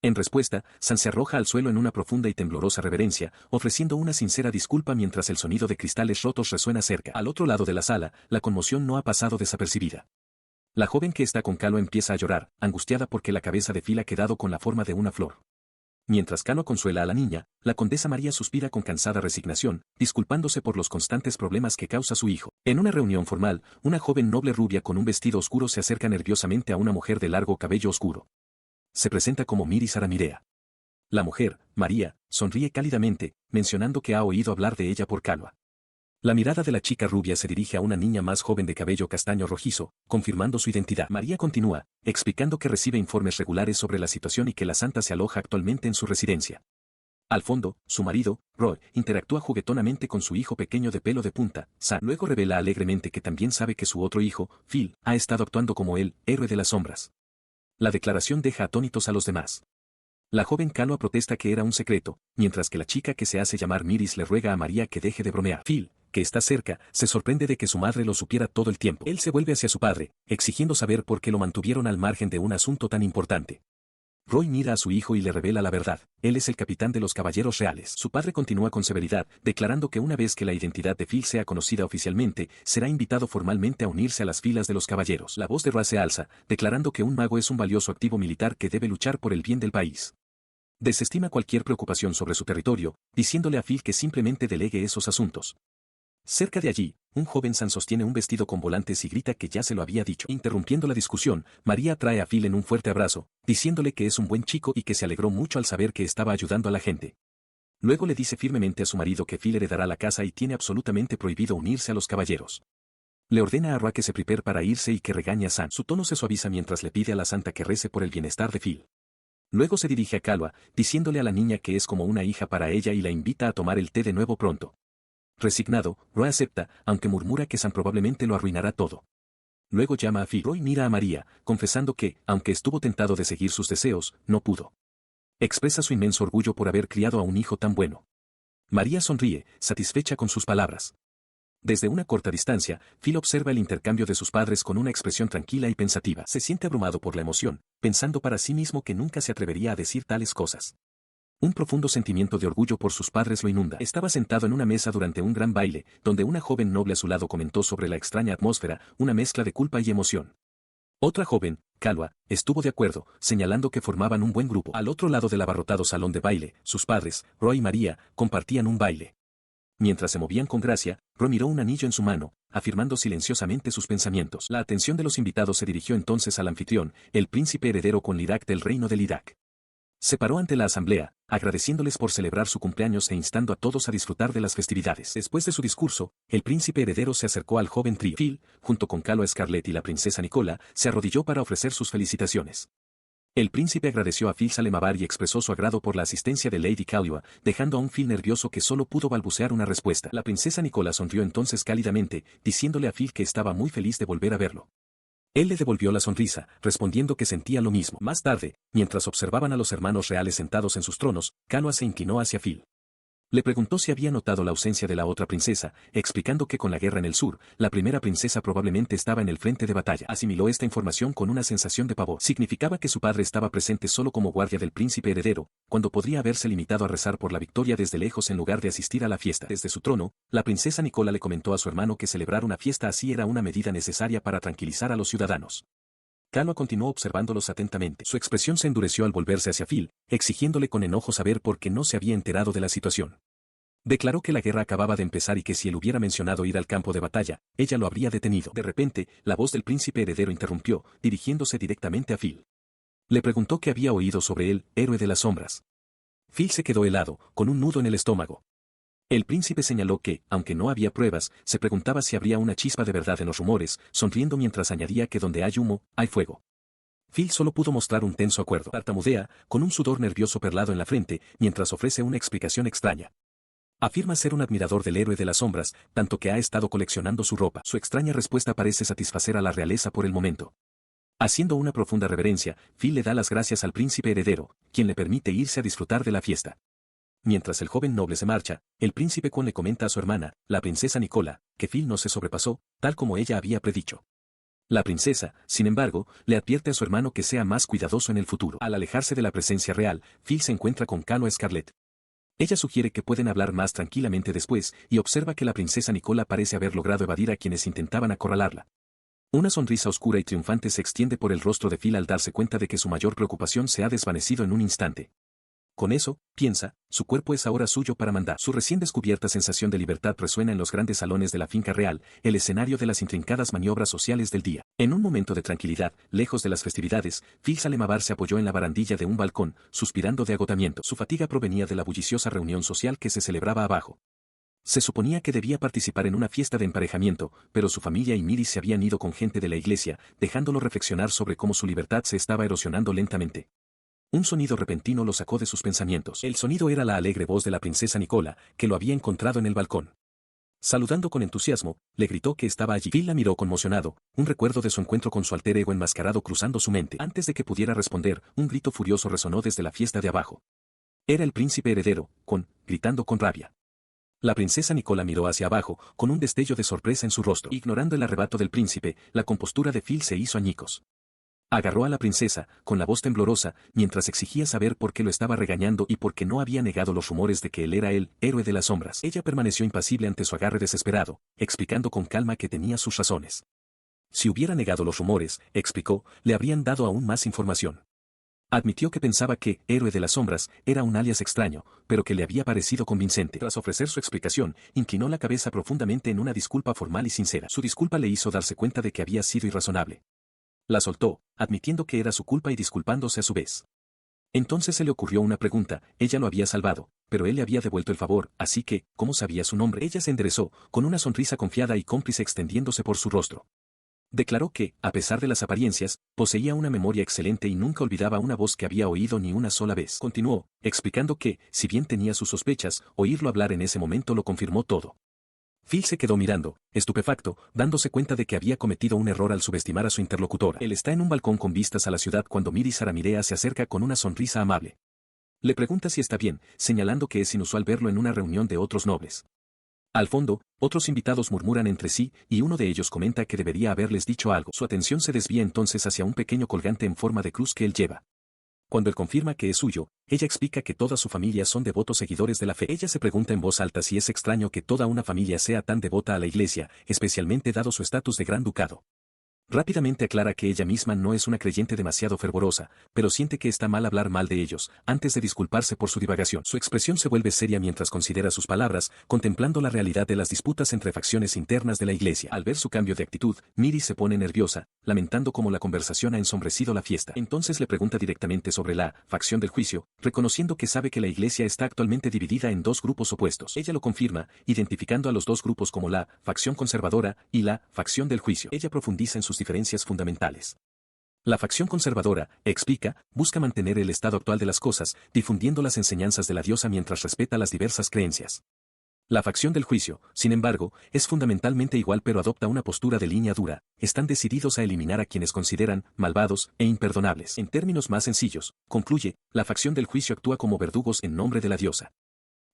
En respuesta, San se arroja al suelo en una profunda y temblorosa reverencia, ofreciendo una sincera disculpa mientras el sonido de cristales rotos resuena cerca. Al otro lado de la sala, la conmoción no ha pasado desapercibida. La joven que está con Kalua empieza a llorar, angustiada porque la cabeza de Phil ha quedado con la forma de una flor. Mientras Calua consuela a la niña, la condesa María suspira con cansada resignación, disculpándose por los constantes problemas que causa su hijo. En una reunión formal, una joven noble rubia con un vestido oscuro se acerca nerviosamente a una mujer de largo cabello oscuro. Se presenta como Miris Aramirea. La mujer, María, sonríe cálidamente, mencionando que ha oído hablar de ella por Calua. La mirada de la chica rubia se dirige a una niña más joven de cabello castaño rojizo, confirmando su identidad. María continúa, explicando que recibe informes regulares sobre la situación y que la santa se aloja actualmente en su residencia. Al fondo, su marido, Roy, interactúa juguetonamente con su hijo pequeño de pelo de punta, Sam. Luego revela alegremente que también sabe que su otro hijo, Phil, ha estado actuando como el héroe de las sombras. La declaración deja atónitos a los demás. La joven Calua protesta que era un secreto, mientras que la chica que se hace llamar Miris le ruega a María que deje de bromear. Phil, que está cerca, se sorprende de que su madre lo supiera todo el tiempo. Él se vuelve hacia su padre, exigiendo saber por qué lo mantuvieron al margen de un asunto tan importante. Roy mira a su hijo y le revela la verdad, él es el capitán de los caballeros reales. Su padre continúa con severidad, declarando que una vez que la identidad de Phil sea conocida oficialmente, será invitado formalmente a unirse a las filas de los caballeros. La voz de Roy se alza, declarando que un mago es un valioso activo militar que debe luchar por el bien del país. Desestima cualquier preocupación sobre su territorio, diciéndole a Phil que simplemente delegue esos asuntos. Cerca de allí, un joven San sostiene un vestido con volantes y grita que ya se lo había dicho. Interrumpiendo la discusión, María trae a Phil en un fuerte abrazo, diciéndole que es un buen chico y que se alegró mucho al saber que estaba ayudando a la gente. Luego le dice firmemente a su marido que Phil heredará la casa y tiene absolutamente prohibido unirse a los caballeros. Le ordena a Roy que se prepare para irse y que regañe a Sam. Su tono se suaviza mientras le pide a la santa que rece por el bienestar de Phil. Luego se dirige a Calua, diciéndole a la niña que es como una hija para ella y la invita a tomar el té de nuevo pronto. Resignado, Roy acepta, aunque murmura que Sam probablemente lo arruinará todo. Luego llama a Phil. Roy mira a María, confesando que, aunque estuvo tentado de seguir sus deseos, no pudo. Expresa su inmenso orgullo por haber criado a un hijo tan bueno. María sonríe, satisfecha con sus palabras. Desde una corta distancia, Phil observa el intercambio de sus padres con una expresión tranquila y pensativa. Se siente abrumado por la emoción, pensando para sí mismo que nunca se atrevería a decir tales cosas. Un profundo sentimiento de orgullo por sus padres lo inunda. Estaba sentado en una mesa durante un gran baile, donde una joven noble a su lado comentó sobre la extraña atmósfera, una mezcla de culpa y emoción. Otra joven, Calua, estuvo de acuerdo, señalando que formaban un buen grupo. Al otro lado del abarrotado salón de baile, sus padres, Roy y María, compartían un baile. Mientras se movían con gracia, Roy miró un anillo en su mano, afirmando silenciosamente sus pensamientos. La atención de los invitados se dirigió entonces al anfitrión, el príncipe heredero con Lidak del reino de Lidak. Se paró ante la asamblea, agradeciéndoles por celebrar su cumpleaños e instando a todos a disfrutar de las festividades. Después de su discurso, el príncipe heredero se acercó al joven trío. Phil, junto con Calua Scarlett y la princesa Nicola, se arrodilló para ofrecer sus felicitaciones. El príncipe agradeció a Phil Salemabar y expresó su agrado por la asistencia de Lady Calua, dejando a un Phil nervioso que solo pudo balbucear una respuesta. La princesa Nicola sonrió entonces cálidamente, diciéndole a Phil que estaba muy feliz de volver a verlo. Él le devolvió la sonrisa, respondiendo que sentía lo mismo. Más tarde, mientras observaban a los hermanos reales sentados en sus tronos, Calua se inclinó hacia Phil. Le preguntó si había notado la ausencia de la otra princesa, explicando que con la guerra en el sur, la primera princesa probablemente estaba en el frente de batalla. Asimiló esta información con una sensación de pavor. Significaba que su padre estaba presente solo como guardia del príncipe heredero, cuando podría haberse limitado a rezar por la victoria desde lejos en lugar de asistir a la fiesta. Desde su trono, la princesa Nicola le comentó a su hermano que celebrar una fiesta así era una medida necesaria para tranquilizar a los ciudadanos. Calua continuó observándolos atentamente. Su expresión se endureció al volverse hacia Phil, exigiéndole con enojo saber por qué no se había enterado de la situación. Declaró que la guerra acababa de empezar y que si él hubiera mencionado ir al campo de batalla, ella lo habría detenido. De repente, la voz del príncipe heredero interrumpió, dirigiéndose directamente a Phil. Le preguntó qué había oído sobre el héroe de las sombras. Phil se quedó helado, con un nudo en el estómago. El príncipe señaló que, aunque no había pruebas, se preguntaba si habría una chispa de verdad en los rumores, sonriendo mientras añadía que donde hay humo, hay fuego. Phil solo pudo mostrar un tenso acuerdo. Tartamudea, con un sudor nervioso perlado en la frente, mientras ofrece una explicación extraña. Afirma ser un admirador del héroe de las sombras, tanto que ha estado coleccionando su ropa. Su extraña respuesta parece satisfacer a la realeza por el momento. Haciendo una profunda reverencia, Phil le da las gracias al príncipe heredero, quien le permite irse a disfrutar de la fiesta. Mientras el joven noble se marcha, el príncipe Kwon le comenta a su hermana, la princesa Nicola, que Phil no se sobrepasó, tal como ella había predicho. La princesa, sin embargo, le advierte a su hermano que sea más cuidadoso en el futuro. Al alejarse de la presencia real, Phil se encuentra con Calua Scarlett. Ella sugiere que pueden hablar más tranquilamente después y observa que la princesa Nicola parece haber logrado evadir a quienes intentaban acorralarla. Una sonrisa oscura y triunfante se extiende por el rostro de Phil al darse cuenta de que su mayor preocupación se ha desvanecido en un instante. Con eso, piensa, su cuerpo es ahora suyo para mandar. Su recién descubierta sensación de libertad resuena en los grandes salones de la finca real, el escenario de las intrincadas maniobras sociales del día. En un momento de tranquilidad, lejos de las festividades, Phil Salemabar se apoyó en la barandilla de un balcón, suspirando de agotamiento. Su fatiga provenía de la bulliciosa reunión social que se celebraba abajo. Se suponía que debía participar en una fiesta de emparejamiento, pero su familia y Miri se habían ido con gente de la iglesia, dejándolo reflexionar sobre cómo su libertad se estaba erosionando lentamente. Un sonido repentino lo sacó de sus pensamientos. El sonido era la alegre voz de la princesa Nicola, que lo había encontrado en el balcón. Saludando con entusiasmo, le gritó que estaba allí. Phil la miró conmocionado, un recuerdo de su encuentro con su alter ego enmascarado cruzando su mente. Antes de que pudiera responder, un grito furioso resonó desde la fiesta de abajo. Era el príncipe heredero, gritando con rabia. La princesa Nicola miró hacia abajo, con un destello de sorpresa en su rostro. Ignorando el arrebato del príncipe, la compostura de Phil se hizo añicos. Agarró a la princesa, con la voz temblorosa, mientras exigía saber por qué lo estaba regañando y por qué no había negado los rumores de que él era el héroe de las sombras. Ella permaneció impasible ante su agarre desesperado, explicando con calma que tenía sus razones. Si hubiera negado los rumores, explicó, le habrían dado aún más información. Admitió que pensaba que héroe de las sombras era un alias extraño, pero que le había parecido convincente. Tras ofrecer su explicación, inclinó la cabeza profundamente en una disculpa formal y sincera. Su disculpa le hizo darse cuenta de que había sido irrazonable. La soltó, admitiendo que era su culpa y disculpándose a su vez. Entonces se le ocurrió una pregunta, ella lo había salvado, pero él le había devuelto el favor, así que, ¿cómo sabía su nombre? Ella se enderezó, con una sonrisa confiada y cómplice extendiéndose por su rostro. Declaró que, a pesar de las apariencias, poseía una memoria excelente y nunca olvidaba una voz que había oído ni una sola vez. Continuó, explicando que, si bien tenía sus sospechas, oírlo hablar en ese momento lo confirmó todo. Phil se quedó mirando, estupefacto, dándose cuenta de que había cometido un error al subestimar a su interlocutora. Él está en un balcón con vistas a la ciudad cuando Miri Saramirea se acerca con una sonrisa amable. Le pregunta si está bien, señalando que es inusual verlo en una reunión de otros nobles. Al fondo, otros invitados murmuran entre sí, y uno de ellos comenta que debería haberles dicho algo. Su atención se desvía entonces hacia un pequeño colgante en forma de cruz que él lleva. Cuando él confirma que es suyo, ella explica que toda su familia son devotos seguidores de la fe. Ella se pregunta en voz alta si es extraño que toda una familia sea tan devota a la iglesia, especialmente dado su estatus de gran ducado. Rápidamente aclara que ella misma no es una creyente demasiado fervorosa, pero siente que está mal hablar mal de ellos, antes de disculparse por su divagación. Su expresión se vuelve seria mientras considera sus palabras, contemplando la realidad de las disputas entre facciones internas de la iglesia. Al ver su cambio de actitud, Miri se pone nerviosa, lamentando cómo la conversación ha ensombrecido la fiesta. Entonces le pregunta directamente sobre la facción del juicio, reconociendo que sabe que la iglesia está actualmente dividida en dos grupos opuestos. Ella lo confirma, identificando a los dos grupos como la facción conservadora y la facción del juicio. Ella profundiza en sus diferencias fundamentales. La facción conservadora, explica, busca mantener el estado actual de las cosas, difundiendo las enseñanzas de la diosa mientras respeta las diversas creencias. La facción del juicio, sin embargo, es fundamentalmente igual pero adopta una postura de línea dura, están decididos a eliminar a quienes consideran malvados e imperdonables. En términos más sencillos, concluye, la facción del juicio actúa como verdugos en nombre de la diosa.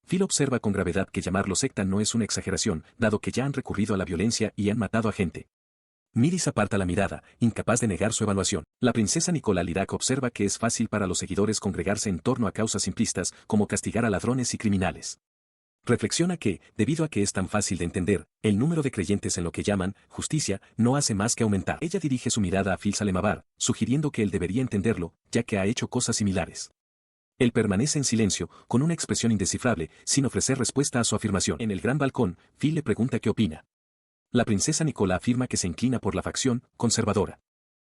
Phil observa con gravedad que llamarlo secta no es una exageración, dado que ya han recurrido a la violencia y han matado a gente. Miris aparta la mirada, incapaz de negar su evaluación. La princesa Nicola Lirak observa que es fácil para los seguidores congregarse en torno a causas simplistas, como castigar a ladrones y criminales. Reflexiona que, debido a que es tan fácil de entender, el número de creyentes en lo que llaman justicia no hace más que aumentar. Ella dirige su mirada a Phil Salemabar, sugiriendo que él debería entenderlo, ya que ha hecho cosas similares. Él permanece en silencio, con una expresión indescifrable, sin ofrecer respuesta a su afirmación. En el gran balcón, Phil le pregunta qué opina. La princesa Nicola afirma que se inclina por la facción conservadora.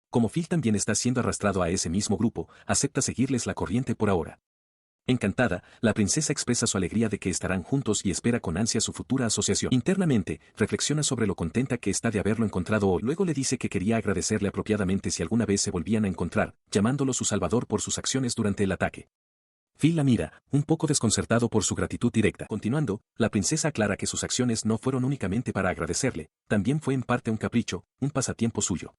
Como Phil también está siendo arrastrado a ese mismo grupo, acepta seguirles la corriente por ahora. Encantada, la princesa expresa su alegría de que estarán juntos y espera con ansia su futura asociación. Internamente, reflexiona sobre lo contenta que está de haberlo encontrado hoy. Luego le dice que quería agradecerle apropiadamente si alguna vez se volvían a encontrar, llamándolo su salvador por sus acciones durante el ataque. Phil la mira, un poco desconcertado por su gratitud directa. Continuando, la princesa aclara que sus acciones no fueron únicamente para agradecerle, también fue en parte un capricho, un pasatiempo suyo.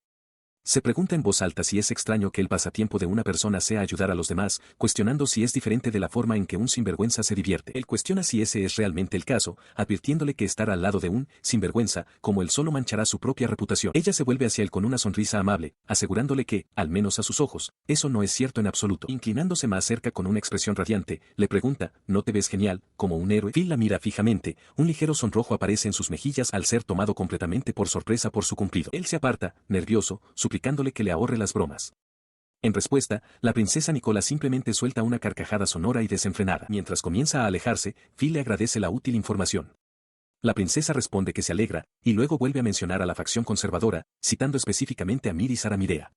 Se pregunta en voz alta si es extraño que el pasatiempo de una persona sea ayudar a los demás, cuestionando si es diferente de la forma en que un sinvergüenza se divierte. Él cuestiona si ese es realmente el caso, advirtiéndole que estar al lado de un sinvergüenza, como él solo manchará su propia reputación. Ella se vuelve hacia él con una sonrisa amable, asegurándole que, al menos a sus ojos, eso no es cierto en absoluto. Inclinándose más cerca con una expresión radiante, le pregunta, ¿no te ves genial, como un héroe? Phil la mira fijamente, un ligero sonrojo aparece en sus mejillas al ser tomado completamente por sorpresa por su cumplido. Él se aparta, nervioso, suplicándole que le ahorre las bromas. En respuesta, la princesa Nicola simplemente suelta una carcajada sonora y desenfrenada. Mientras comienza a alejarse, Phil le agradece la útil información. La princesa responde que se alegra, y luego vuelve a mencionar a la facción conservadora, citando específicamente a Miri Saramirea.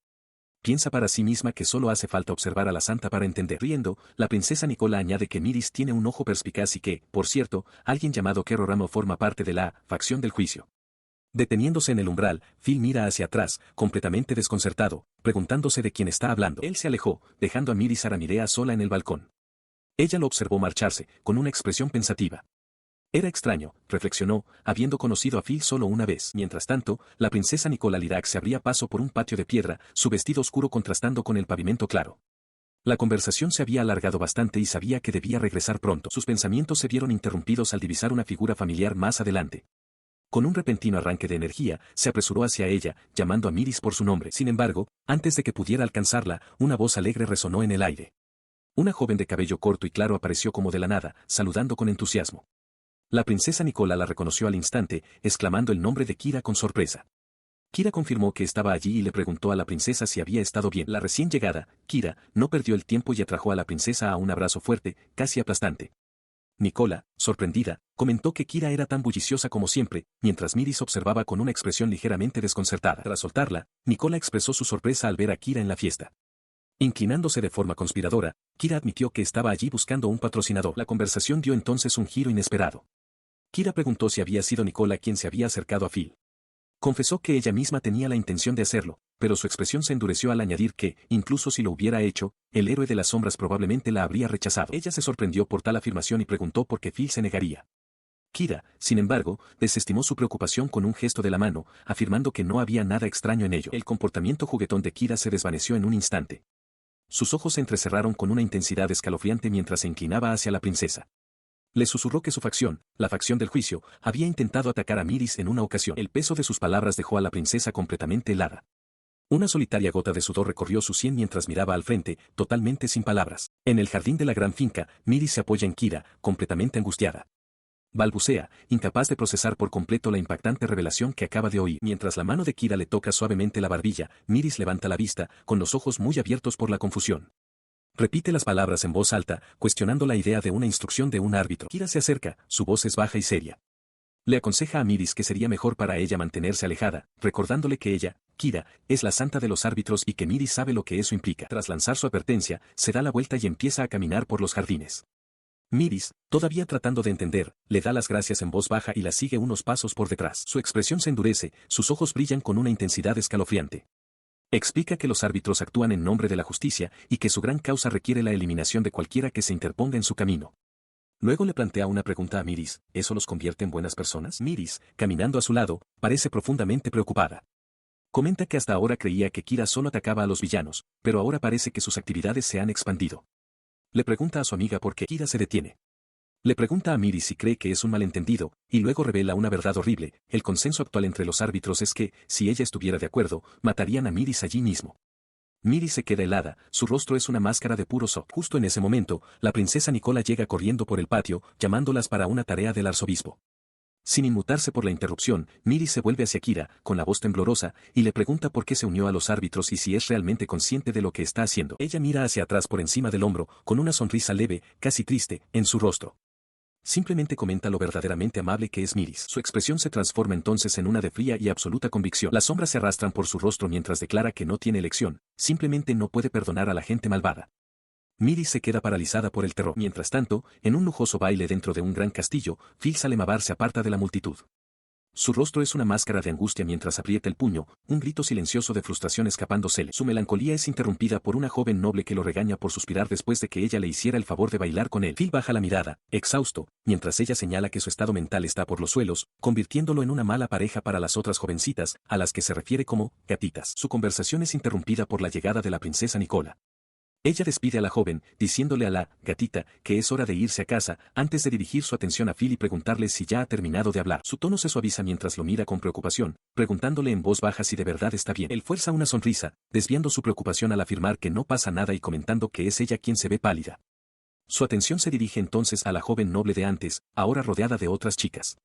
Piensa para sí misma que solo hace falta observar a la santa para entender. Riendo, la princesa Nicola añade que Miris tiene un ojo perspicaz y que, por cierto, alguien llamado Kerro Ramo forma parte de la facción del juicio. Deteniéndose en el umbral, Phil mira hacia atrás, completamente desconcertado, preguntándose de quién está hablando. Él se alejó, dejando a Miri Saramirea sola en el balcón. Ella lo observó marcharse, con una expresión pensativa. Era extraño, reflexionó, habiendo conocido a Phil solo una vez. Mientras tanto, la princesa Nicola Lirac se abría paso por un patio de piedra, su vestido oscuro contrastando con el pavimento claro. La conversación se había alargado bastante y sabía que debía regresar pronto. Sus pensamientos se vieron interrumpidos al divisar una figura familiar más adelante. Con un repentino arranque de energía, se apresuró hacia ella, llamando a Miris por su nombre. Sin embargo, antes de que pudiera alcanzarla, una voz alegre resonó en el aire. Una joven de cabello corto y claro apareció como de la nada, saludando con entusiasmo. La princesa Nicola la reconoció al instante, exclamando el nombre de Kira con sorpresa. Kira confirmó que estaba allí y le preguntó a la princesa si había estado bien. La recién llegada, Kira, no perdió el tiempo y atrajo a la princesa a un abrazo fuerte, casi aplastante. Nicola, sorprendida, comentó que Kira era tan bulliciosa como siempre, mientras Miris observaba con una expresión ligeramente desconcertada. Tras soltarla, Nicola expresó su sorpresa al ver a Kira en la fiesta. Inclinándose de forma conspiradora, Kira admitió que estaba allí buscando un patrocinador. La conversación dio entonces un giro inesperado. Kira preguntó si había sido Nicola quien se había acercado a Phil. Confesó que ella misma tenía la intención de hacerlo, pero su expresión se endureció al añadir que, incluso si lo hubiera hecho, el héroe de las sombras probablemente la habría rechazado. Ella se sorprendió por tal afirmación y preguntó por qué Phil se negaría. Kira, sin embargo, desestimó su preocupación con un gesto de la mano, afirmando que no había nada extraño en ello. El comportamiento juguetón de Kira se desvaneció en un instante. Sus ojos se entrecerraron con una intensidad escalofriante mientras se inclinaba hacia la princesa. Le susurró que su facción, la facción del juicio, había intentado atacar a Miris en una ocasión. El peso de sus palabras dejó a la princesa completamente helada. Una solitaria gota de sudor recorrió su sien mientras miraba al frente, totalmente sin palabras. En el jardín de la gran finca, Miris se apoya en Kira, completamente angustiada. Balbucea, incapaz de procesar por completo la impactante revelación que acaba de oír. Mientras la mano de Kira le toca suavemente la barbilla, Miris levanta la vista, con los ojos muy abiertos por la confusión. Repite las palabras en voz alta, cuestionando la idea de una instrucción de un árbitro. Kira se acerca, su voz es baja y seria. Le aconseja a Miris que sería mejor para ella mantenerse alejada, recordándole que ella, Kira, es la santa de los árbitros y que Miris sabe lo que eso implica. Tras lanzar su advertencia, se da la vuelta y empieza a caminar por los jardines. Miris, todavía tratando de entender, le da las gracias en voz baja y la sigue unos pasos por detrás. Su expresión se endurece, sus ojos brillan con una intensidad escalofriante. Explica que los árbitros actúan en nombre de la justicia y que su gran causa requiere la eliminación de cualquiera que se interponga en su camino. Luego le plantea una pregunta a Miris, ¿eso los convierte en buenas personas? Miris, caminando a su lado, parece profundamente preocupada. Comenta que hasta ahora creía que Kira solo atacaba a los villanos, pero ahora parece que sus actividades se han expandido. Le pregunta a su amiga por qué Kira se detiene. Le pregunta a Miris si cree que es un malentendido, y luego revela una verdad horrible. El consenso actual entre los árbitros es que, si ella estuviera de acuerdo, matarían a Miris allí mismo. Miris se queda helada, su rostro es una máscara de puro shock. Justo en ese momento, la princesa Nicola llega corriendo por el patio, llamándolas para una tarea del arzobispo. Sin inmutarse por la interrupción, Miris se vuelve hacia Kira, con la voz temblorosa, y le pregunta por qué se unió a los árbitros y si es realmente consciente de lo que está haciendo. Ella mira hacia atrás por encima del hombro, con una sonrisa leve, casi triste, en su rostro. Simplemente comenta lo verdaderamente amable que es Miris. Su expresión se transforma entonces en una de fría y absoluta convicción. Las sombras se arrastran por su rostro mientras declara que no tiene elección, simplemente no puede perdonar a la gente malvada. Miris se queda paralizada por el terror. Mientras tanto, en un lujoso baile dentro de un gran castillo, Phil Salemabar se aparta de la multitud. Su rostro es una máscara de angustia mientras aprieta el puño, un grito silencioso de frustración escapándosele. Su melancolía es interrumpida por una joven noble que lo regaña por suspirar después de que ella le hiciera el favor de bailar con él. Phil baja la mirada, exhausto, mientras ella señala que su estado mental está por los suelos, convirtiéndolo en una mala pareja para las otras jovencitas, a las que se refiere como gatitas. Su conversación es interrumpida por la llegada de la princesa Nicola. Ella despide a la joven, diciéndole a la gatita que es hora de irse a casa, antes de dirigir su atención a Phil y preguntarle si ya ha terminado de hablar. Su tono se suaviza mientras lo mira con preocupación, preguntándole en voz baja si de verdad está bien. Él fuerza una sonrisa, desviando su preocupación al afirmar que no pasa nada y comentando que es ella quien se ve pálida. Su atención se dirige entonces a la joven noble de antes, ahora rodeada de otras chicas.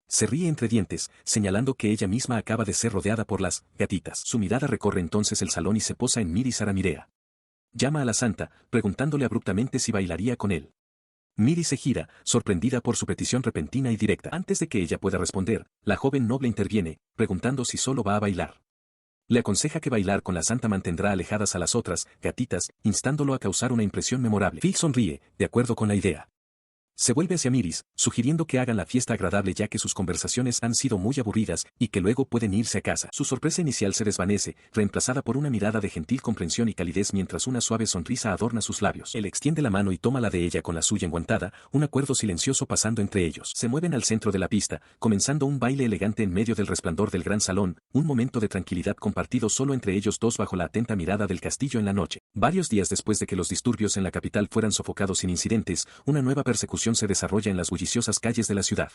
Se ríe entre dientes, señalando que ella misma acaba de ser rodeada por las gatitas. Su mirada recorre entonces el salón y se posa en Miris Saramirea. llama a la santa, preguntándole abruptamente si bailaría con él. Miris se gira, sorprendida por su petición repentina y directa. Antes de que ella pueda responder, la joven noble interviene, preguntando si solo va a bailar. Le aconseja que bailar con la santa mantendrá alejadas a las otras gatitas, instándolo a causar una impresión memorable. Phil sonríe, de acuerdo con la idea. Se vuelve hacia Miris, sugiriendo que hagan la fiesta agradable ya que sus conversaciones han sido muy aburridas y que luego pueden irse a casa. Su sorpresa inicial se desvanece, reemplazada por una mirada de gentil comprensión y calidez mientras una suave sonrisa adorna sus labios. Él extiende la mano y toma la de ella con la suya enguantada, un acuerdo silencioso pasando entre ellos. Se mueven al centro de la pista, comenzando un baile elegante en medio del resplandor del gran salón, un momento de tranquilidad compartido solo entre ellos dos bajo la atenta mirada del castillo en la noche. Varios días después de que los disturbios en la capital fueran sofocados sin incidentes, una nueva persecución se desarrolla en las bulliciosas calles de la ciudad.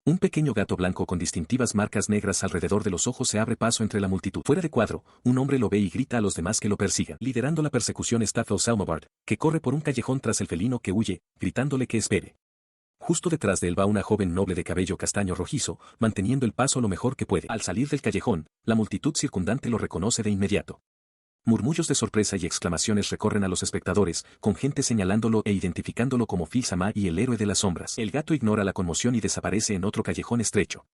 Un pequeño gato blanco con distintivas marcas negras alrededor de los ojos se abre paso entre la multitud. Fuera de cuadro, un hombre lo ve y grita a los demás que lo persigan. Liderando la persecución está Felsalmabard, que corre por un callejón tras el felino que huye, gritándole que espere. Justo detrás de él va una joven noble de cabello castaño rojizo, manteniendo el paso lo mejor que puede. Al salir del callejón, la multitud circundante lo reconoce de inmediato. Murmullos de sorpresa y exclamaciones recorren a los espectadores, con gente señalándolo e identificándolo como Phil Sama y el héroe de las sombras. El gato ignora la conmoción y desaparece en otro callejón estrecho.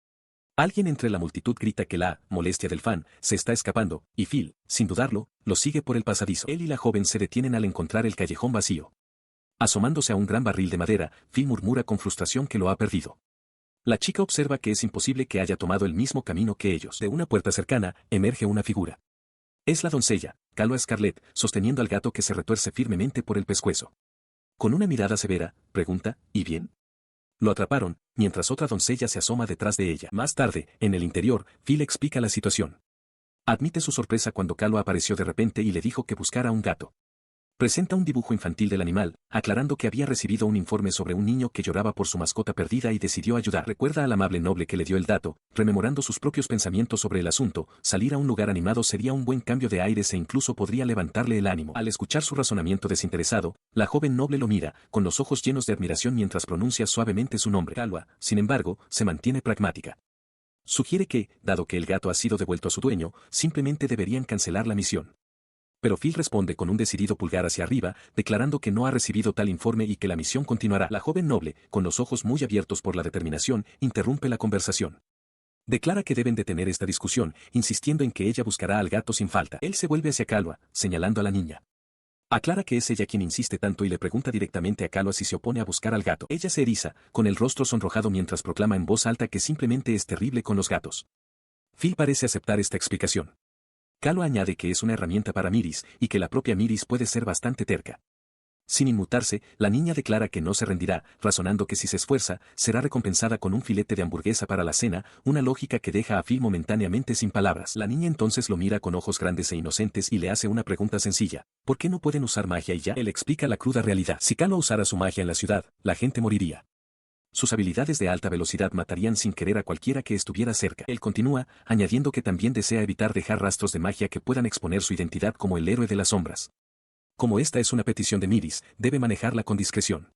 Alguien entre la multitud grita que la molestia del fan se está escapando, y Phil, sin dudarlo, lo sigue por el pasadizo. Él y la joven se detienen al encontrar el callejón vacío. Asomándose a un gran barril de madera, Phil murmura con frustración que lo ha perdido. La chica observa que es imposible que haya tomado el mismo camino que ellos. De una puerta cercana, emerge una figura. Es la doncella, Kalua Scarlett, sosteniendo al gato que se retuerce firmemente por el pescuezo. Con una mirada severa, pregunta, ¿y bien? Lo atraparon, mientras otra doncella se asoma detrás de ella. Más tarde, en el interior, Phil explica la situación. Admite su sorpresa cuando Kalua apareció de repente y le dijo que buscara un gato. Presenta un dibujo infantil del animal, aclarando que había recibido un informe sobre un niño que lloraba por su mascota perdida y decidió ayudar. Recuerda al amable noble que le dio el dato, rememorando sus propios pensamientos sobre el asunto, salir a un lugar animado sería un buen cambio de aires e incluso podría levantarle el ánimo. Al escuchar su razonamiento desinteresado, la joven noble lo mira, con los ojos llenos de admiración mientras pronuncia suavemente su nombre. Kalua, sin embargo, se mantiene pragmática. Sugiere que, dado que el gato ha sido devuelto a su dueño, simplemente deberían cancelar la misión. Pero Phil responde con un decidido pulgar hacia arriba, declarando que no ha recibido tal informe y que la misión continuará. La joven noble, con los ojos muy abiertos por la determinación, interrumpe la conversación. Declara que deben detener esta discusión, insistiendo en que ella buscará al gato sin falta. Él se vuelve hacia Kalua, señalando a la niña. Aclara que es ella quien insiste tanto y le pregunta directamente a Kalua si se opone a buscar al gato. Ella se eriza, con el rostro sonrojado mientras proclama en voz alta que simplemente es terrible con los gatos. Phil parece aceptar esta explicación. Kalua añade que es una herramienta para Miris y que la propia Miris puede ser bastante terca. Sin inmutarse, la niña declara que no se rendirá, razonando que si se esfuerza, será recompensada con un filete de hamburguesa para la cena, una lógica que deja a Phil momentáneamente sin palabras. La niña entonces lo mira con ojos grandes e inocentes y le hace una pregunta sencilla. ¿Por qué no pueden usar magia y ya? Él explica la cruda realidad. Si Kalua usara su magia en la ciudad, la gente moriría. Sus habilidades de alta velocidad matarían sin querer a cualquiera que estuviera cerca. Él continúa, añadiendo que también desea evitar dejar rastros de magia que puedan exponer su identidad como el héroe de las sombras. Como esta es una petición de Miris, debe manejarla con discreción.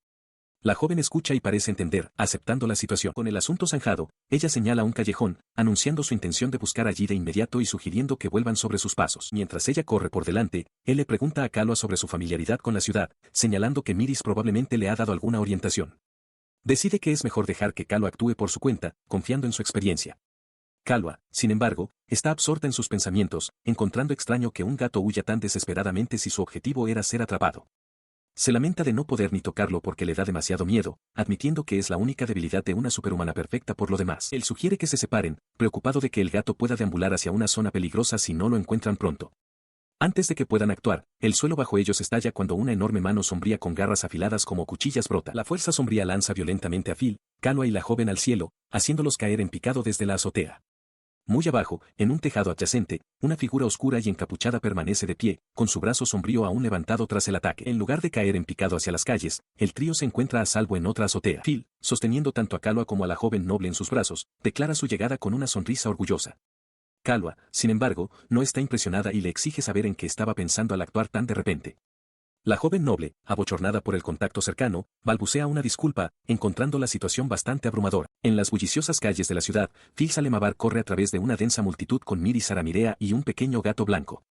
La joven escucha y parece entender, aceptando la situación. Con el asunto zanjado, ella señala un callejón, anunciando su intención de buscar allí de inmediato y sugiriendo que vuelvan sobre sus pasos. Mientras ella corre por delante, él le pregunta a Kalua sobre su familiaridad con la ciudad, señalando que Miris probablemente le ha dado alguna orientación. Decide que es mejor dejar que Kalua actúe por su cuenta, confiando en su experiencia. Kalua, sin embargo, está absorta en sus pensamientos, encontrando extraño que un gato huya tan desesperadamente si su objetivo era ser atrapado. Se lamenta de no poder ni tocarlo porque le da demasiado miedo, admitiendo que es la única debilidad de una superhumana perfecta por lo demás. Él sugiere que se separen, preocupado de que el gato pueda deambular hacia una zona peligrosa si no lo encuentran pronto. Antes de que puedan actuar, el suelo bajo ellos estalla cuando una enorme mano sombría con garras afiladas como cuchillas brota. La fuerza sombría lanza violentamente a Phil, Kalua y la joven al cielo, haciéndolos caer en picado desde la azotea. Muy abajo, en un tejado adyacente, una figura oscura y encapuchada permanece de pie, con su brazo sombrío aún levantado tras el ataque. En lugar de caer en picado hacia las calles, el trío se encuentra a salvo en otra azotea. Phil, sosteniendo tanto a Kalua como a la joven noble en sus brazos, declara su llegada con una sonrisa orgullosa. Kalua, sin embargo, no está impresionada y le exige saber en qué estaba pensando al actuar tan de repente. La joven noble, abochornada por el contacto cercano, balbucea una disculpa, encontrando la situación bastante abrumadora. En las bulliciosas calles de la ciudad, Phil Salemabar corre a través de una densa multitud con Miris Aramirea y un pequeño gato blanco.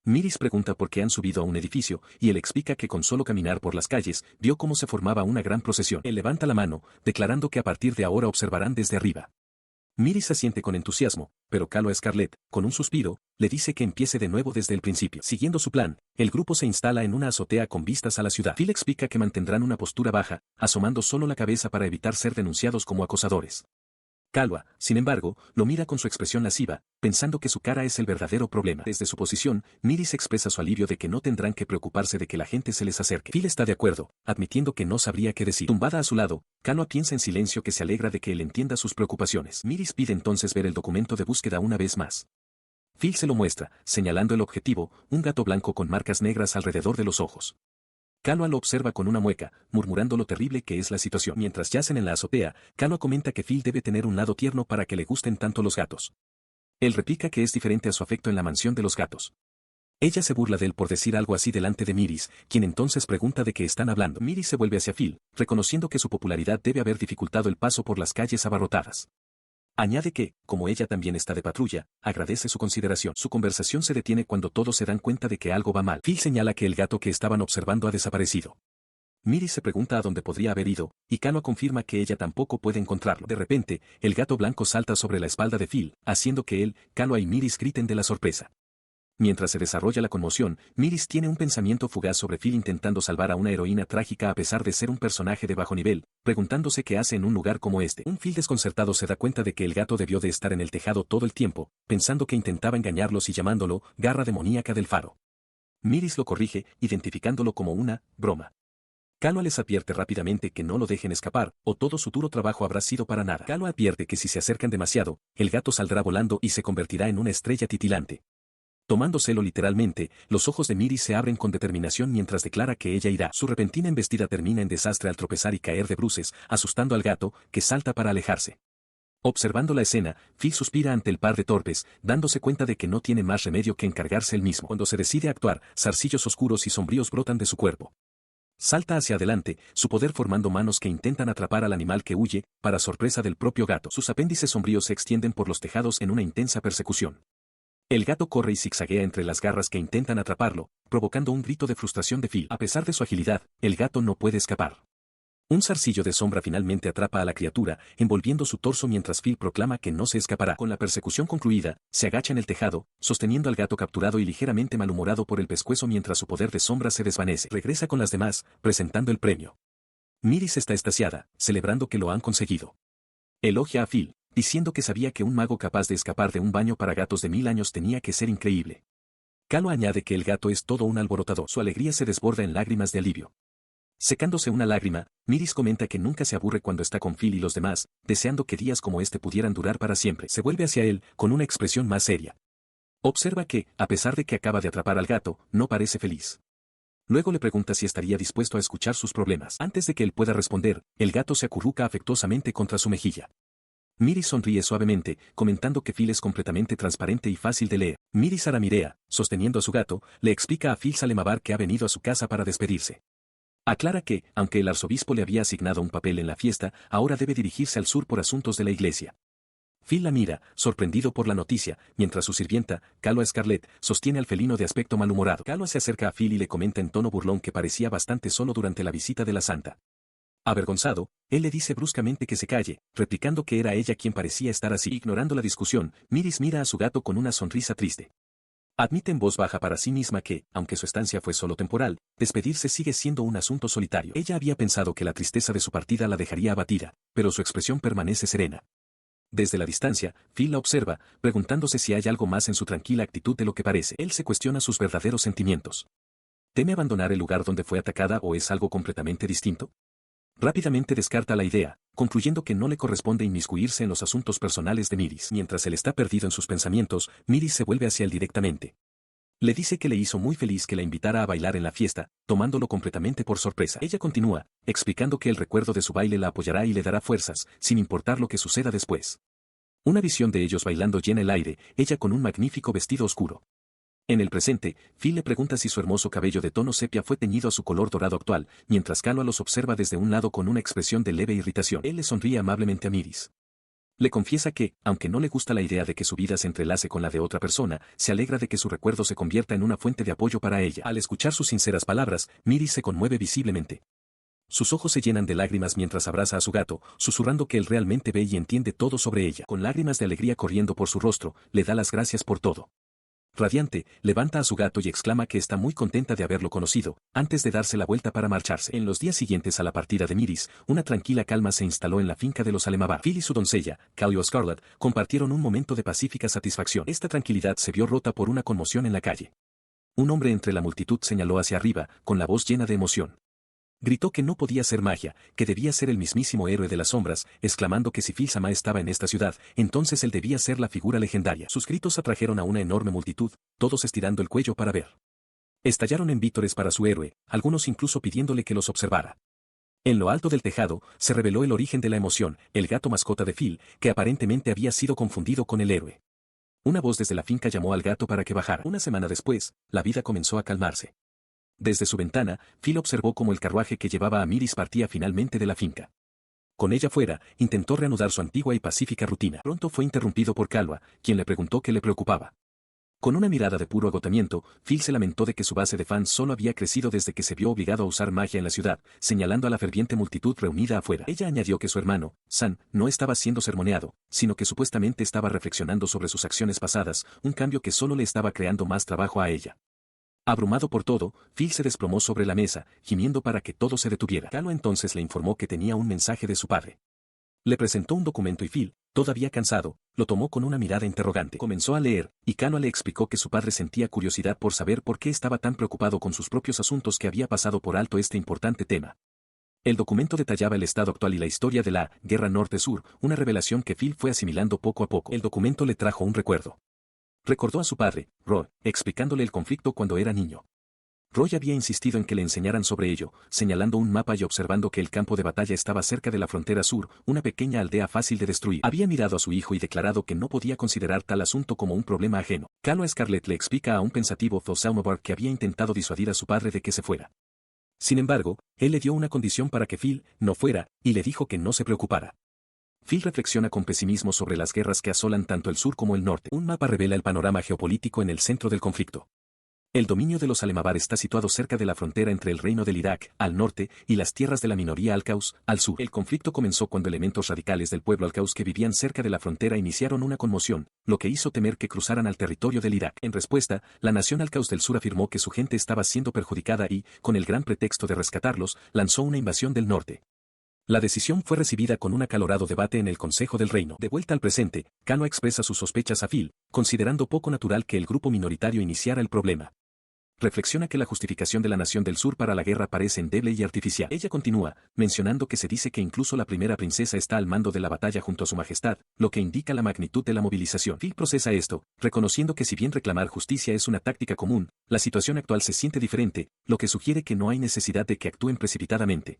Miris pregunta por qué han subido a un edificio, y él explica que con solo caminar por las calles, vio cómo se formaba una gran procesión. Él levanta la mano, declarando que a partir de ahora observarán desde arriba. Miris asiente con entusiasmo, pero Calo a Scarlett, con un suspiro, le dice que empiece de nuevo desde el principio. Siguiendo su plan, el grupo se instala en una azotea con vistas a la ciudad. Phil explica que mantendrán una postura baja, asomando solo la cabeza para evitar ser denunciados como acosadores. Calva, sin embargo, lo mira con su expresión lasciva, pensando que su cara es el verdadero problema. Desde su posición, Miris expresa su alivio de que no tendrán que preocuparse de que la gente se les acerque. Phil está de acuerdo, admitiendo que no sabría qué decir. Tumbada a su lado, Calva piensa en silencio que se alegra de que él entienda sus preocupaciones. Miris pide entonces ver el documento de búsqueda una vez más. Phil se lo muestra, señalando el objetivo, un gato blanco con marcas negras alrededor de los ojos. Calva lo observa con una mueca, murmurando lo terrible que es la situación. Mientras yacen en la azotea, Calva comenta que Phil debe tener un lado tierno para que le gusten tanto los gatos. Él replica que es diferente a su afecto en la mansión de los gatos. Ella se burla de él por decir algo así delante de Miris, quien entonces pregunta de qué están hablando. Miris se vuelve hacia Phil, reconociendo que su popularidad debe haber dificultado el paso por las calles abarrotadas. Añade que, como ella también está de patrulla, agradece su consideración. Su conversación se detiene cuando todos se dan cuenta de que algo va mal. Phil señala que el gato que estaban observando ha desaparecido. Miris se pregunta a dónde podría haber ido, y Calva confirma que ella tampoco puede encontrarlo. De repente, el gato blanco salta sobre la espalda de Phil, haciendo que él, Calva y Miris griten de la sorpresa. Mientras se desarrolla la conmoción, Miris tiene un pensamiento fugaz sobre Phil intentando salvar a una heroína trágica a pesar de ser un personaje de bajo nivel, preguntándose qué hace en un lugar como este. Un Phil desconcertado se da cuenta de que el gato debió de estar en el tejado todo el tiempo, pensando que intentaba engañarlos y llamándolo garra demoníaca del faro. Miris lo corrige, identificándolo como una broma. Calva les advierte rápidamente que no lo dejen escapar, o todo su duro trabajo habrá sido para nada. Calva advierte que si se acercan demasiado, el gato saldrá volando y se convertirá en una estrella titilante. Tomándoselo literalmente, los ojos de Miris se abren con determinación mientras declara que ella irá. Su repentina embestida termina en desastre al tropezar y caer de bruces, asustando al gato, que salta para alejarse. Observando la escena, Phil suspira ante el par de torpes, dándose cuenta de que no tiene más remedio que encargarse él mismo. Cuando se decide a actuar, zarcillos oscuros y sombríos brotan de su cuerpo. Salta hacia adelante, su poder formando manos que intentan atrapar al animal que huye, para sorpresa del propio gato. Sus apéndices sombríos se extienden por los tejados en una intensa persecución. El gato corre y zigzaguea entre las garras que intentan atraparlo, provocando un grito de frustración de Phil. A pesar de su agilidad, el gato no puede escapar. Un zarcillo de sombra finalmente atrapa a la criatura, envolviendo su torso mientras Phil proclama que no se escapará. Con la persecución concluida, se agacha en el tejado, sosteniendo al gato capturado y ligeramente malhumorado por el pescuezo mientras su poder de sombra se desvanece. Regresa con las demás, presentando el premio. Miris está extasiada, celebrando que lo han conseguido. Elogia a Phil, diciendo que sabía que un mago capaz de escapar de un baño para gatos de 1000 años tenía que ser increíble. Calva añade que el gato es todo un alborotador. Su alegría se desborda en lágrimas de alivio. Secándose una lágrima, Miris comenta que nunca se aburre cuando está con Phil y los demás, deseando que días como este pudieran durar para siempre. Se vuelve hacia él, con una expresión más seria. Observa que, a pesar de que acaba de atrapar al gato, no parece feliz. Luego le pregunta si estaría dispuesto a escuchar sus problemas. Antes de que él pueda responder, el gato se acurruca afectuosamente contra su mejilla. Miris sonríe suavemente, comentando que Phil es completamente transparente y fácil de leer. Miris Aramirea, sosteniendo a su gato, le explica a Phil Salemabar que ha venido a su casa para despedirse. Aclara que, aunque el arzobispo le había asignado un papel en la fiesta, ahora debe dirigirse al sur por asuntos de la iglesia. Phil la mira, sorprendido por la noticia, mientras su sirvienta, Calva Scarlett, sostiene al felino de aspecto malhumorado. Calva se acerca a Phil y le comenta en tono burlón que parecía bastante solo durante la visita de la santa. Avergonzado, él le dice bruscamente que se calle, replicando que era ella quien parecía estar así. Ignorando la discusión, Miris mira a su gato con una sonrisa triste. Admite en voz baja para sí misma que, aunque su estancia fue solo temporal, despedirse sigue siendo un asunto solitario. Ella había pensado que la tristeza de su partida la dejaría abatida, pero su expresión permanece serena. Desde la distancia, Phil la observa, preguntándose si hay algo más en su tranquila actitud de lo que parece. Él se cuestiona sus verdaderos sentimientos. ¿Teme abandonar el lugar donde fue atacada o es algo completamente distinto? Rápidamente descarta la idea, concluyendo que no le corresponde inmiscuirse en los asuntos personales de Miris. Mientras él está perdido en sus pensamientos, Miris se vuelve hacia él directamente. Le dice que le hizo muy feliz que la invitara a bailar en la fiesta, tomándolo completamente por sorpresa. Ella continúa, explicando que el recuerdo de su baile la apoyará y le dará fuerzas, sin importar lo que suceda después. Una visión de ellos bailando llena el aire, ella con un magnífico vestido oscuro. En el presente, Phil le pregunta si su hermoso cabello de tono sepia fue teñido a su color dorado actual, mientras Calva los observa desde un lado con una expresión de leve irritación. Él le sonríe amablemente a Miris. Le confiesa que, aunque no le gusta la idea de que su vida se entrelace con la de otra persona, se alegra de que su recuerdo se convierta en una fuente de apoyo para ella. Al escuchar sus sinceras palabras, Miri se conmueve visiblemente. Sus ojos se llenan de lágrimas mientras abraza a su gato, susurrando que él realmente ve y entiende todo sobre ella. Con lágrimas de alegría corriendo por su rostro, le da las gracias por todo. Radiante, levanta a su gato y exclama que está muy contenta de haberlo conocido, antes de darse la vuelta para marcharse. En los días siguientes a la partida de Miris, una tranquila calma se instaló en la finca de los Alemabar. Phil y su doncella, Callio Scarlett, compartieron un momento de pacífica satisfacción. Esta tranquilidad se vio rota por una conmoción en la calle. Un hombre entre la multitud señaló hacia arriba, con la voz llena de emoción. Gritó que no podía ser magia, que debía ser el mismísimo héroe de las sombras, exclamando que si Phil Sama estaba en esta ciudad, entonces él debía ser la figura legendaria. Sus gritos atrajeron a una enorme multitud, todos estirando el cuello para ver. Estallaron en vítores para su héroe, algunos incluso pidiéndole que los observara. En lo alto del tejado, se reveló el origen de la emoción, el gato mascota de Phil, que aparentemente había sido confundido con el héroe. Una voz desde la finca llamó al gato para que bajara. Una semana después, la vida comenzó a calmarse. Desde su ventana, Phil observó cómo el carruaje que llevaba a Miris partía finalmente de la finca. Con ella fuera, intentó reanudar su antigua y pacífica rutina. Pronto fue interrumpido por Calva, quien le preguntó qué le preocupaba. Con una mirada de puro agotamiento, Phil se lamentó de que su base de fans solo había crecido desde que se vio obligado a usar magia en la ciudad, señalando a la ferviente multitud reunida afuera. Ella añadió que su hermano, San, no estaba siendo sermoneado, sino que supuestamente estaba reflexionando sobre sus acciones pasadas, un cambio que solo le estaba creando más trabajo a ella. Abrumado por todo, Phil se desplomó sobre la mesa, gimiendo para que todo se detuviera. Calo entonces le informó que tenía un mensaje de su padre. Le presentó un documento y Phil, todavía cansado, lo tomó con una mirada interrogante. Comenzó a leer, y Calo le explicó que su padre sentía curiosidad por saber por qué estaba tan preocupado con sus propios asuntos que había pasado por alto este importante tema. El documento detallaba el estado actual y la historia de la Guerra Norte-Sur, una revelación que Phil fue asimilando poco a poco. El documento le trajo un recuerdo. Recordó a su padre, Roy, explicándole el conflicto cuando era niño. Roy había insistido en que le enseñaran sobre ello, señalando un mapa y observando que el campo de batalla estaba cerca de la frontera sur, una pequeña aldea fácil de destruir. Había mirado a su hijo y declarado que no podía considerar tal asunto como un problema ajeno. Calo Scarlett le explica a un pensativo Thosalmabar que había intentado disuadir a su padre de que se fuera. Sin embargo, él le dio una condición para que Phil no fuera, y le dijo que no se preocupara. Phil reflexiona con pesimismo sobre las guerras que asolan tanto el sur como el norte. Un mapa revela el panorama geopolítico en el centro del conflicto. El dominio de los Alemabar está situado cerca de la frontera entre el reino del Irak, al norte, y las tierras de la minoría Alcaus, al sur. El conflicto comenzó cuando elementos radicales del pueblo Alcaus que vivían cerca de la frontera iniciaron una conmoción, lo que hizo temer que cruzaran al territorio del Irak. En respuesta, la nación Alcaus del sur afirmó que su gente estaba siendo perjudicada y, con el gran pretexto de rescatarlos, lanzó una invasión del norte. La decisión fue recibida con un acalorado debate en el Consejo del Reino. De vuelta al presente, Kano expresa sus sospechas a Phil, considerando poco natural que el grupo minoritario iniciara el problema. Reflexiona que la justificación de la nación del sur para la guerra parece endeble y artificial. Ella continúa, mencionando que se dice que incluso la primera princesa está al mando de la batalla junto a su majestad, lo que indica la magnitud de la movilización. Phil procesa esto, reconociendo que si bien reclamar justicia es una táctica común, la situación actual se siente diferente, lo que sugiere que no hay necesidad de que actúen precipitadamente.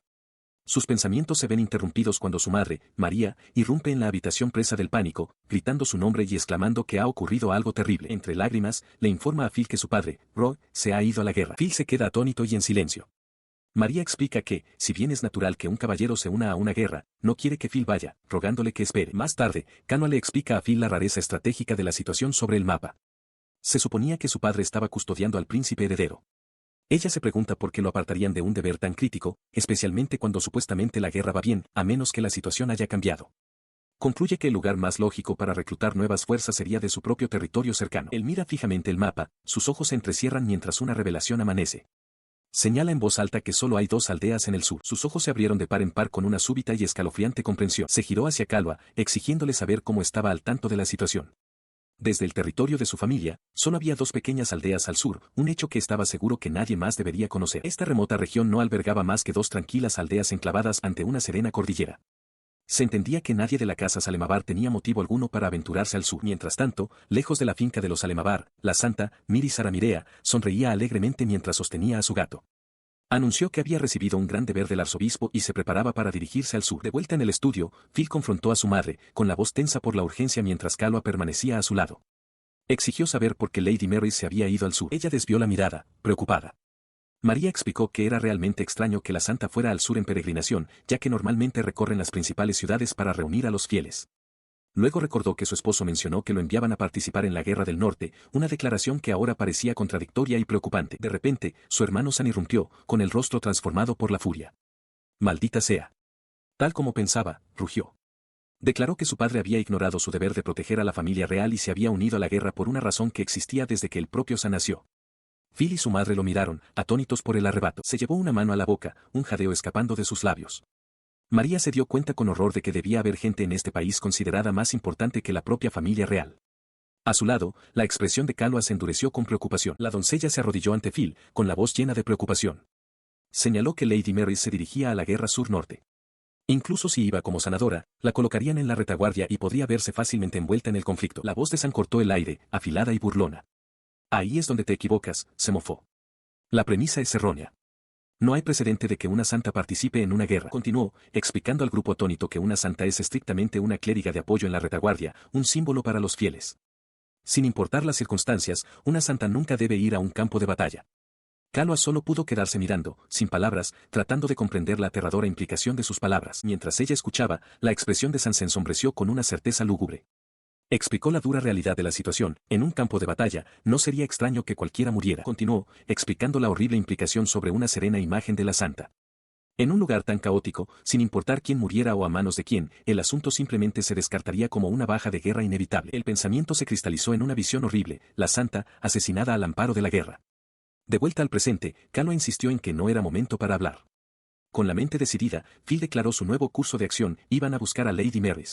Sus pensamientos se ven interrumpidos cuando su madre, María, irrumpe en la habitación presa del pánico, gritando su nombre y exclamando que ha ocurrido algo terrible. Entre lágrimas, le informa a Phil que su padre, Roy, se ha ido a la guerra. Phil se queda atónito y en silencio. María explica que, si bien es natural que un caballero se una a una guerra, no quiere que Phil vaya, rogándole que espere. Más tarde, Cano le explica a Phil la rareza estratégica de la situación sobre el mapa. Se suponía que su padre estaba custodiando al príncipe heredero. Ella se pregunta por qué lo apartarían de un deber tan crítico, especialmente cuando supuestamente la guerra va bien, a menos que la situación haya cambiado. Concluye que el lugar más lógico para reclutar nuevas fuerzas sería de su propio territorio cercano. Él mira fijamente el mapa, sus ojos se entrecierran mientras una revelación amanece. Señala en voz alta que solo hay 2 aldeas en el sur. Sus ojos se abrieron de par en par con una súbita y escalofriante comprensión. Se giró hacia Calva, exigiéndole saber cómo estaba al tanto de la situación. Desde el territorio de su familia, solo había 2 pequeñas aldeas al sur, un hecho que estaba seguro que nadie más debería conocer. Esta remota región no albergaba más que 2 tranquilas aldeas enclavadas ante una serena cordillera. Se entendía que nadie de la casa Salemabar tenía motivo alguno para aventurarse al sur. Mientras tanto, lejos de la finca de los Salemabar, la santa, Miri Saramirea, sonreía alegremente mientras sostenía a su gato. Anunció que había recibido un gran deber del arzobispo y se preparaba para dirigirse al sur. De vuelta en el estudio, Phil confrontó a su madre, con la voz tensa por la urgencia mientras Calva permanecía a su lado. Exigió saber por qué Lady Mary se había ido al sur. Ella desvió la mirada, preocupada. María explicó que era realmente extraño que la santa fuera al sur en peregrinación, ya que normalmente recorren las principales ciudades para reunir a los fieles. Luego recordó que su esposo mencionó que lo enviaban a participar en la Guerra del Norte, una declaración que ahora parecía contradictoria y preocupante. De repente, su hermano Sam irrumpió, con el rostro transformado por la furia. «Maldita sea». Tal como pensaba, rugió. Declaró que su padre había ignorado su deber de proteger a la familia real y se había unido a la guerra por una razón que existía desde que el propio Sam nació. Phil y su madre lo miraron, atónitos por el arrebato. Se llevó una mano a la boca, un jadeo escapando de sus labios. María se dio cuenta con horror de que debía haber gente en este país considerada más importante que la propia familia real. A su lado, la expresión de Caloas se endureció con preocupación. La doncella se arrodilló ante Phil, con la voz llena de preocupación. Señaló que Lady Mary se dirigía a la guerra sur-norte. Incluso si iba como sanadora, la colocarían en la retaguardia y podría verse fácilmente envuelta en el conflicto. La voz de Sam cortó el aire, afilada y burlona. Ahí es donde te equivocas, se mofó. La premisa es errónea. No hay precedente de que una santa participe en una guerra. Continuó, explicando al grupo atónito que una santa es estrictamente una clériga de apoyo en la retaguardia, un símbolo para los fieles. Sin importar las circunstancias, una santa nunca debe ir a un campo de batalla. Caloas solo pudo quedarse mirando, sin palabras, tratando de comprender la aterradora implicación de sus palabras. Mientras ella escuchaba, la expresión de Sam se ensombreció con una certeza lúgubre. Explicó la dura realidad de la situación. En un campo de batalla, no sería extraño que cualquiera muriera. Continuó, explicando la horrible implicación sobre una serena imagen de la santa. En un lugar tan caótico, sin importar quién muriera o a manos de quién, el asunto simplemente se descartaría como una baja de guerra inevitable. El pensamiento se cristalizó en una visión horrible, la santa, asesinada al amparo de la guerra. De vuelta al presente, Calo insistió en que no era momento para hablar. Con la mente decidida, Phil declaró su nuevo curso de acción: iban a buscar a Lady Mary.